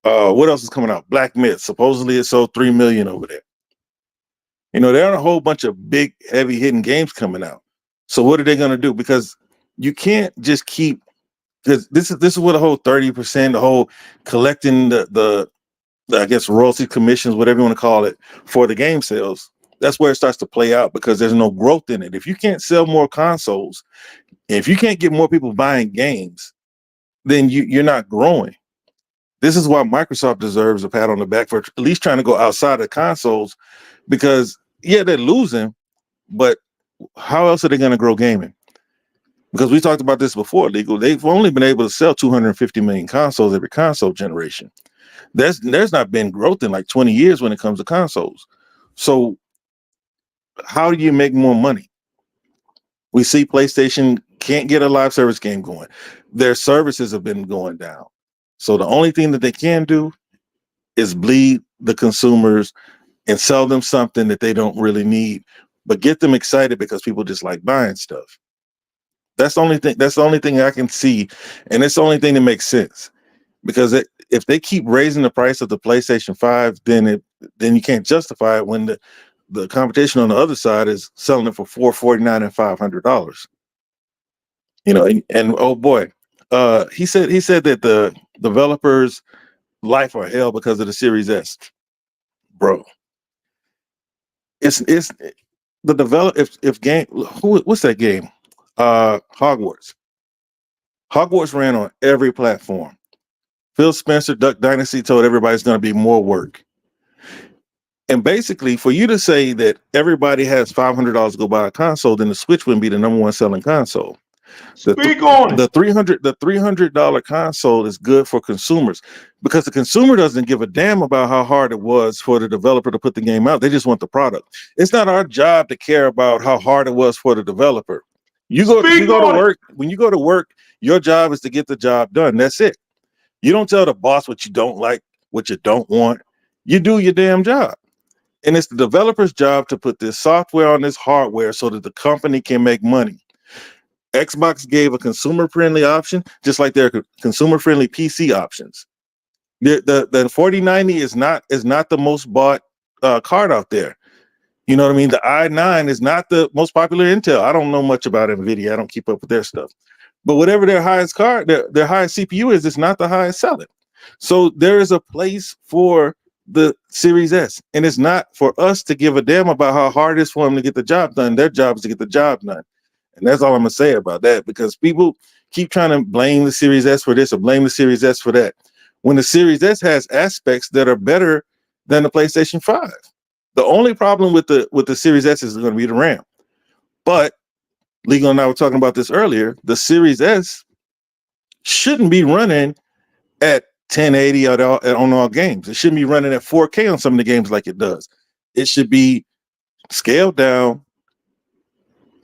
What else is coming out? Black Myth. Supposedly it sold 3 million over there. You know, there are a whole bunch of big, heavy hitting games coming out. So what are they going to do? Because you can't just keep, because this is what the whole 30%, the whole collecting the I guess royalty commissions, whatever you want to call it, for the game sales. That's where it starts to play out because there's no growth in it. If you can't sell more consoles, if you can't get more people buying games, then you're not growing. This is why Microsoft deserves a pat on the back for at least trying to go outside of consoles, because yeah, they're losing, but how else are they going to grow gaming? Because we talked about this before, Legal. They've only been able to sell 250 million consoles every console generation. There's not been growth in like 20 years when it comes to consoles. So how do you make more money? We see PlayStation can't get a live service game going. Their services have been going down. So the only thing that they can do is bleed the consumers and sell them something that they don't really need, but get them excited because people just like buying stuff. That's the only thing. That's the only thing I can see, and it's the only thing that makes sense. Because if they keep raising the price of the PlayStation 5, then you can't justify it when the competition on the other side is selling it for $449 and $500. You know, and oh boy, he said that the developers' life are hell because of the Series S. Bro, it's the develop if game what's that game? Hogwarts. Hogwarts ran on every platform. Phil Spencer, Duck Dynasty, told everybody it's going to be more work. And basically, for you to say that everybody has $500 to go buy a console, then the Switch wouldn't be the number one selling console. The $300 console is good for consumers because the consumer doesn't give a damn about how hard it was for the developer to put the game out. They just want the product. It's not our job to care about how hard it was for the developer. You go to work. When you go to work, your job is to get the job done. That's it. You don't tell the boss what you don't like, what you don't want. You do your damn job. And it's the developer's job to put this software on this hardware so that the company can make money. Xbox gave a consumer-friendly option, just like their consumer-friendly PC options. The 4090 is not the most bought card out there. You know what I mean? The i9 is not the most popular Intel. I don't know much about NVIDIA. I don't keep up with their stuff. But whatever their highest card, their highest CPU is, it's not the highest selling. So there is a place for the Series S. And it's not for us to give a damn about how hard it is for them to get the job done. Their job is to get the job done. And that's all I'm going to say about that, because people keep trying to blame the Series S for this or blame the Series S for that, when the Series S has aspects that are better than the PlayStation 5. The only problem with the Series S is going to be the RAM. But Legal and I were talking about this earlier. The Series S shouldn't be running at 1080 on all games. It shouldn't be running at 4K on some of the games like it does. It should be scaled down,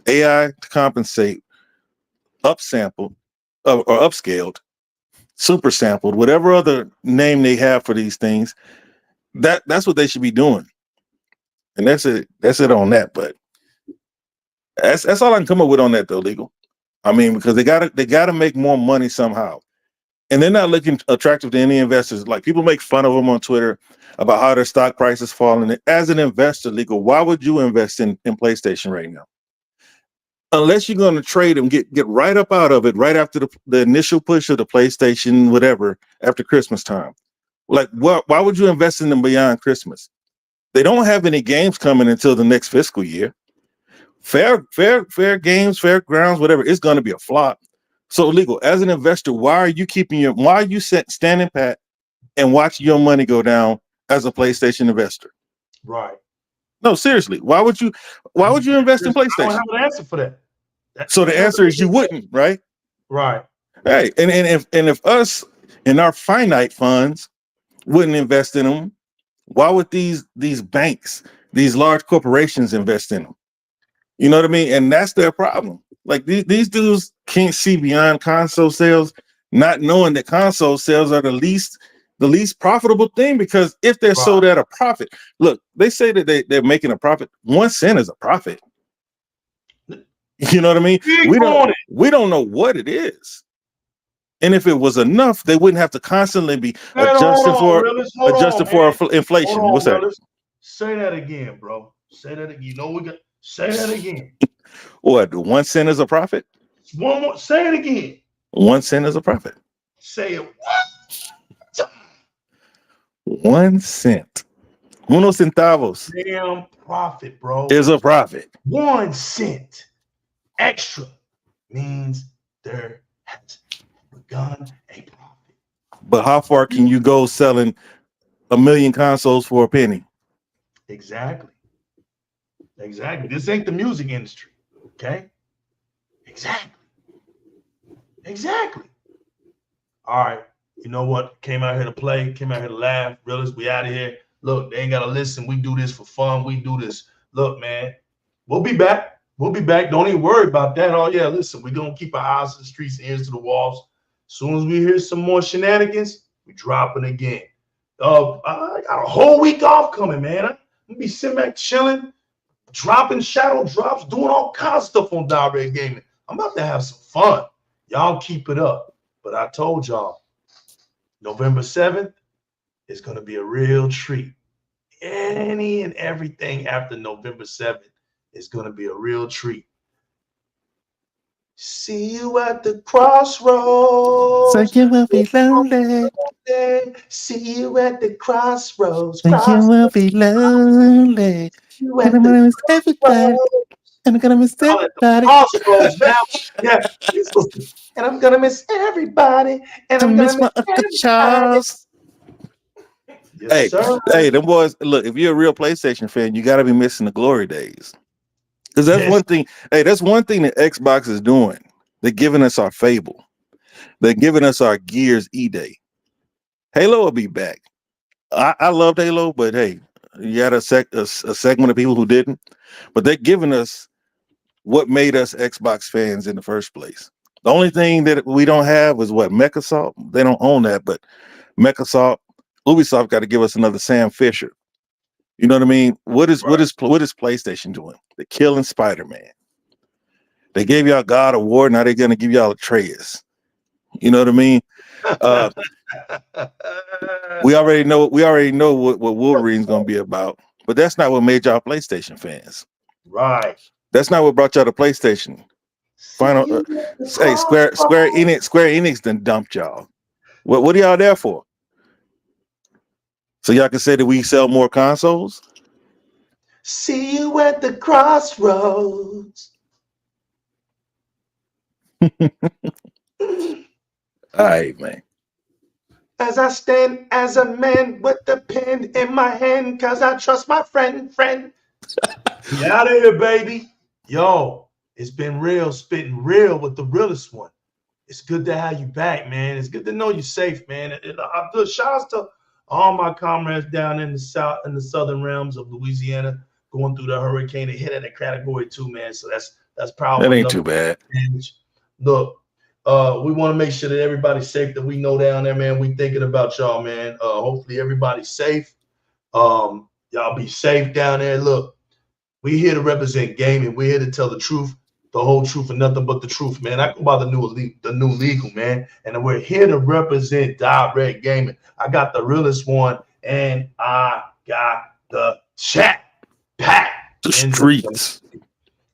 AI to compensate, upsampled or upscaled, super sampled, whatever other name they have for these things. That's what they should be doing. And that's it on that. But that's all I can come up with on that though, Legal. I mean, because they gotta make more money somehow. And they're not looking attractive to any investors. Like, people make fun of them on Twitter about how their stock price is falling. As an investor, Legal, why would you invest in PlayStation right now? Unless you're going to trade and get right up out of it right after the initial push of the PlayStation, whatever, after Christmas time. Like, why would you invest in them beyond Christmas? They don't have any games coming until the next fiscal year. Fair games, fair grounds, whatever, it's going to be a flop. So, Legal, as an investor, why are you standing pat and watching your money go down as a PlayStation investor? Right. No, seriously. Why would you invest in PlayStation? I don't have an answer for that. So the answer is you wouldn't, right? Right. Hey, and if us in our finite funds wouldn't invest in them, why would these banks, these large corporations invest in them? You know what I mean? And that's their problem. Like, these dudes can't see beyond console sales, not knowing that console sales are the least profitable thing, because if they're sold at a profit, look, they say that they're making a profit. 1 cent is a profit. You know what I mean? We don't know what it is. And if it was enough, they wouldn't have to constantly be adjusting for inflation. What's that? Brothers. Say that again, bro. Say that again. You know we got. Say that again. What? 1 cent is a profit? One more. Say it again. 1 cent is a profit. Say it. 1 cent. Unos centavos. Damn profit, bro. Is a profit. 1 cent extra means there has begun a profit. But how far can you go selling 1 million consoles for a penny? Exactly. This ain't the music industry. Okay. Exactly. All right. You know what? Came out here to play, came out here to laugh. Realists, we out of here. Look, they ain't gotta listen. We do this for fun. We do this. Look, man, we'll be back. Don't even worry about that. Oh, yeah, listen, we're gonna keep our eyes to the streets, ears to the walls. As soon as we hear some more shenanigans, we dropping again. I got a whole week off coming, man. I'm gonna be sitting back chilling, dropping shadow drops, doing all kinds of stuff on Di-RRec Gaming. I'm about to have some fun. Y'all keep it up. But I told y'all, November 7th is going to be a real treat. Any and everything after November 7th is going to be a real treat. See you at the crossroads. So you will be lonely. See you at the crossroads. So you will be lonely. And I'm gonna miss everybody. And I'm gonna miss everybody. Crossroads now. Yeah. And I'm gonna miss everybody. And I'm gonna miss Uncle Charles. Yes, hey, them boys. Look, if you're a real PlayStation fan, you got to be missing the glory days. Because that's one thing. Hey, that's one thing that Xbox is doing. They're giving us our Fable. They're giving us our Gears E-Day. Halo will be back. I loved Halo, but hey, you had a segment of people who didn't. But they're giving us what made us Xbox fans in the first place. The only thing that we don't have is what? Mechasalt. They don't own that, but Mechasalt, Ubisoft got to give us another Sam Fisher. You know what I mean? What is PlayStation doing? They're killing Spider-Man. They gave y'all God of War. Now they're gonna give y'all Atreus. You know what I mean? We already know what Wolverine's gonna be about, but that's not what made y'all PlayStation fans. Right. That's not what brought y'all to PlayStation. Final, hey, Square Enix done dumped y'all. What are y'all there for? So y'all can say that we sell more consoles? See you at the crossroads. All right, man. As I stand as a man with the pen in my hand, cause I trust my friend. We out of here, baby. Yo, it's been real, spitting real with the realest one. It's good to have you back, man. It's good to know you're safe, man. Shout outs to all my comrades down in the south, in the southern realms of Louisiana, going through the hurricane. It hit at a category 2, man. So that's powerful. That ain't too bad. Look, we want to make sure that everybody's safe, that we know down there, man. We thinking about y'all, man. Hopefully everybody's safe. Y'all be safe down there. Look, we here to represent gaming. We're here to tell the truth, the whole truth, and nothing but the truth, man. I go by the new legal, man. And we're here to represent Di-RRec gaming. I got the realest one, and I got the chat packed. The streets.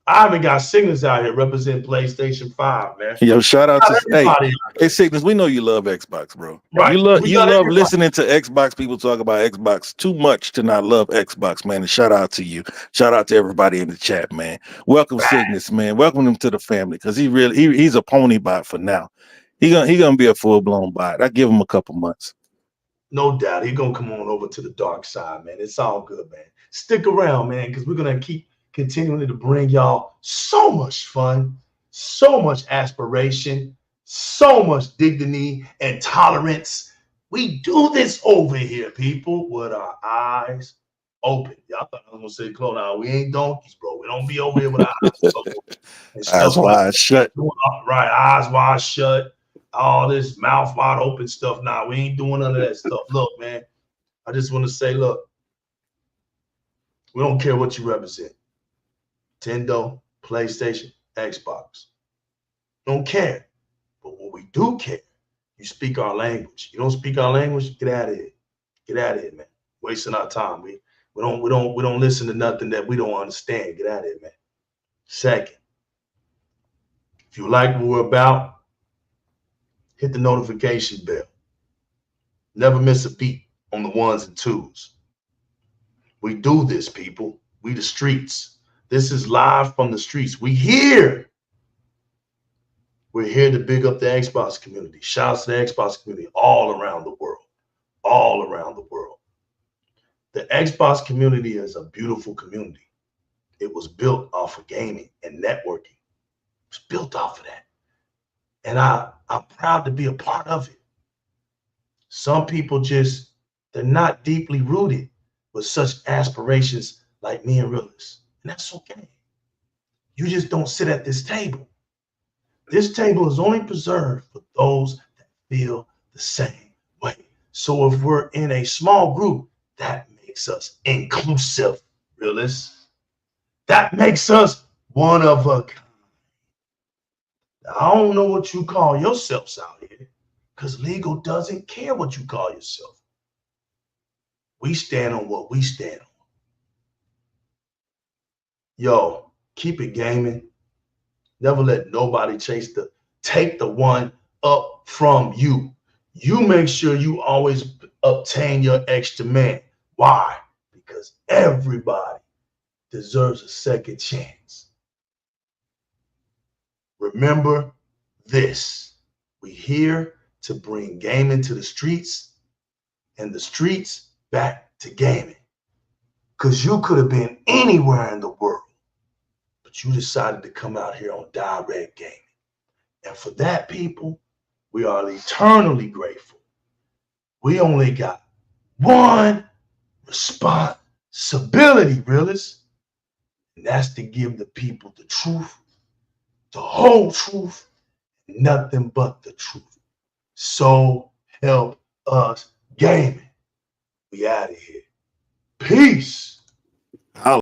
I even got Signals out here representing PlayStation 5, man. Yo, shout out to everybody. Hey, Signals, we know you love Xbox, bro. Right. You love listening to Xbox people talk about Xbox too much to not love Xbox, man. And shout out to you. Shout out to everybody in the chat, man. Welcome, Signals, man. Welcome him to the family, because he's a pony bot for now. He gonna be a full-blown bot. I give him a couple months. No doubt. He's gonna come on over to the dark side, man. It's all good, man. Stick around, man, because we're gonna keep continuing to bring y'all so much fun, so much aspiration, so much dignity and tolerance. We do this over here, people, with our eyes open. Y'all thought I was gonna say close. Now, we ain't donkeys, bro. We don't be over here with our eyes open. Eyes wide shut. Right, eyes wide shut. All this mouth wide open stuff. Nah, we ain't doing none of that stuff. Look, man, I just want to say, look, we don't care what you represent. Nintendo, PlayStation, Xbox. Don't care. But what we do care, you speak our language. You don't speak our language, get out of here. Get out of here, man. Wasting our time. We don't listen to nothing that we don't understand. Get out of here, man. Second, if you like what we're about, hit the notification bell. Never miss a beat on the 1s and 2s. We do this, people. We the streets. This is live from the streets. We're here to big up the Xbox community. Shouts to the Xbox community all around the world. All around the world. The Xbox community is a beautiful community. It was built off of gaming and networking. It was built off of that. And I'm proud to be a part of it. Some people they're not deeply rooted with such aspirations like me and Realist. And that's okay. You just don't sit at this table. This table is only preserved for those that feel the same way. So if we're in a small group, that makes us inclusive, Realists. That makes us one of a kind. I don't know what you call yourselves out here, because legal doesn't care what you call yourself. We stand on what we stand on. Yo, keep it gaming. Never let nobody take the one up from you. You make sure you always obtain your extra man. Why? Because everybody deserves a second chance. Remember this. We're here to bring gaming to the streets and the streets back to gaming. Because you could have been anywhere in the world, but you decided to come out here on Di-RRec gaming. And for that, people, we are eternally grateful. We only got one responsibility, Realists, and that's to give the people the truth, the whole truth, nothing but the truth. So help us gaming. We out of here. Peace.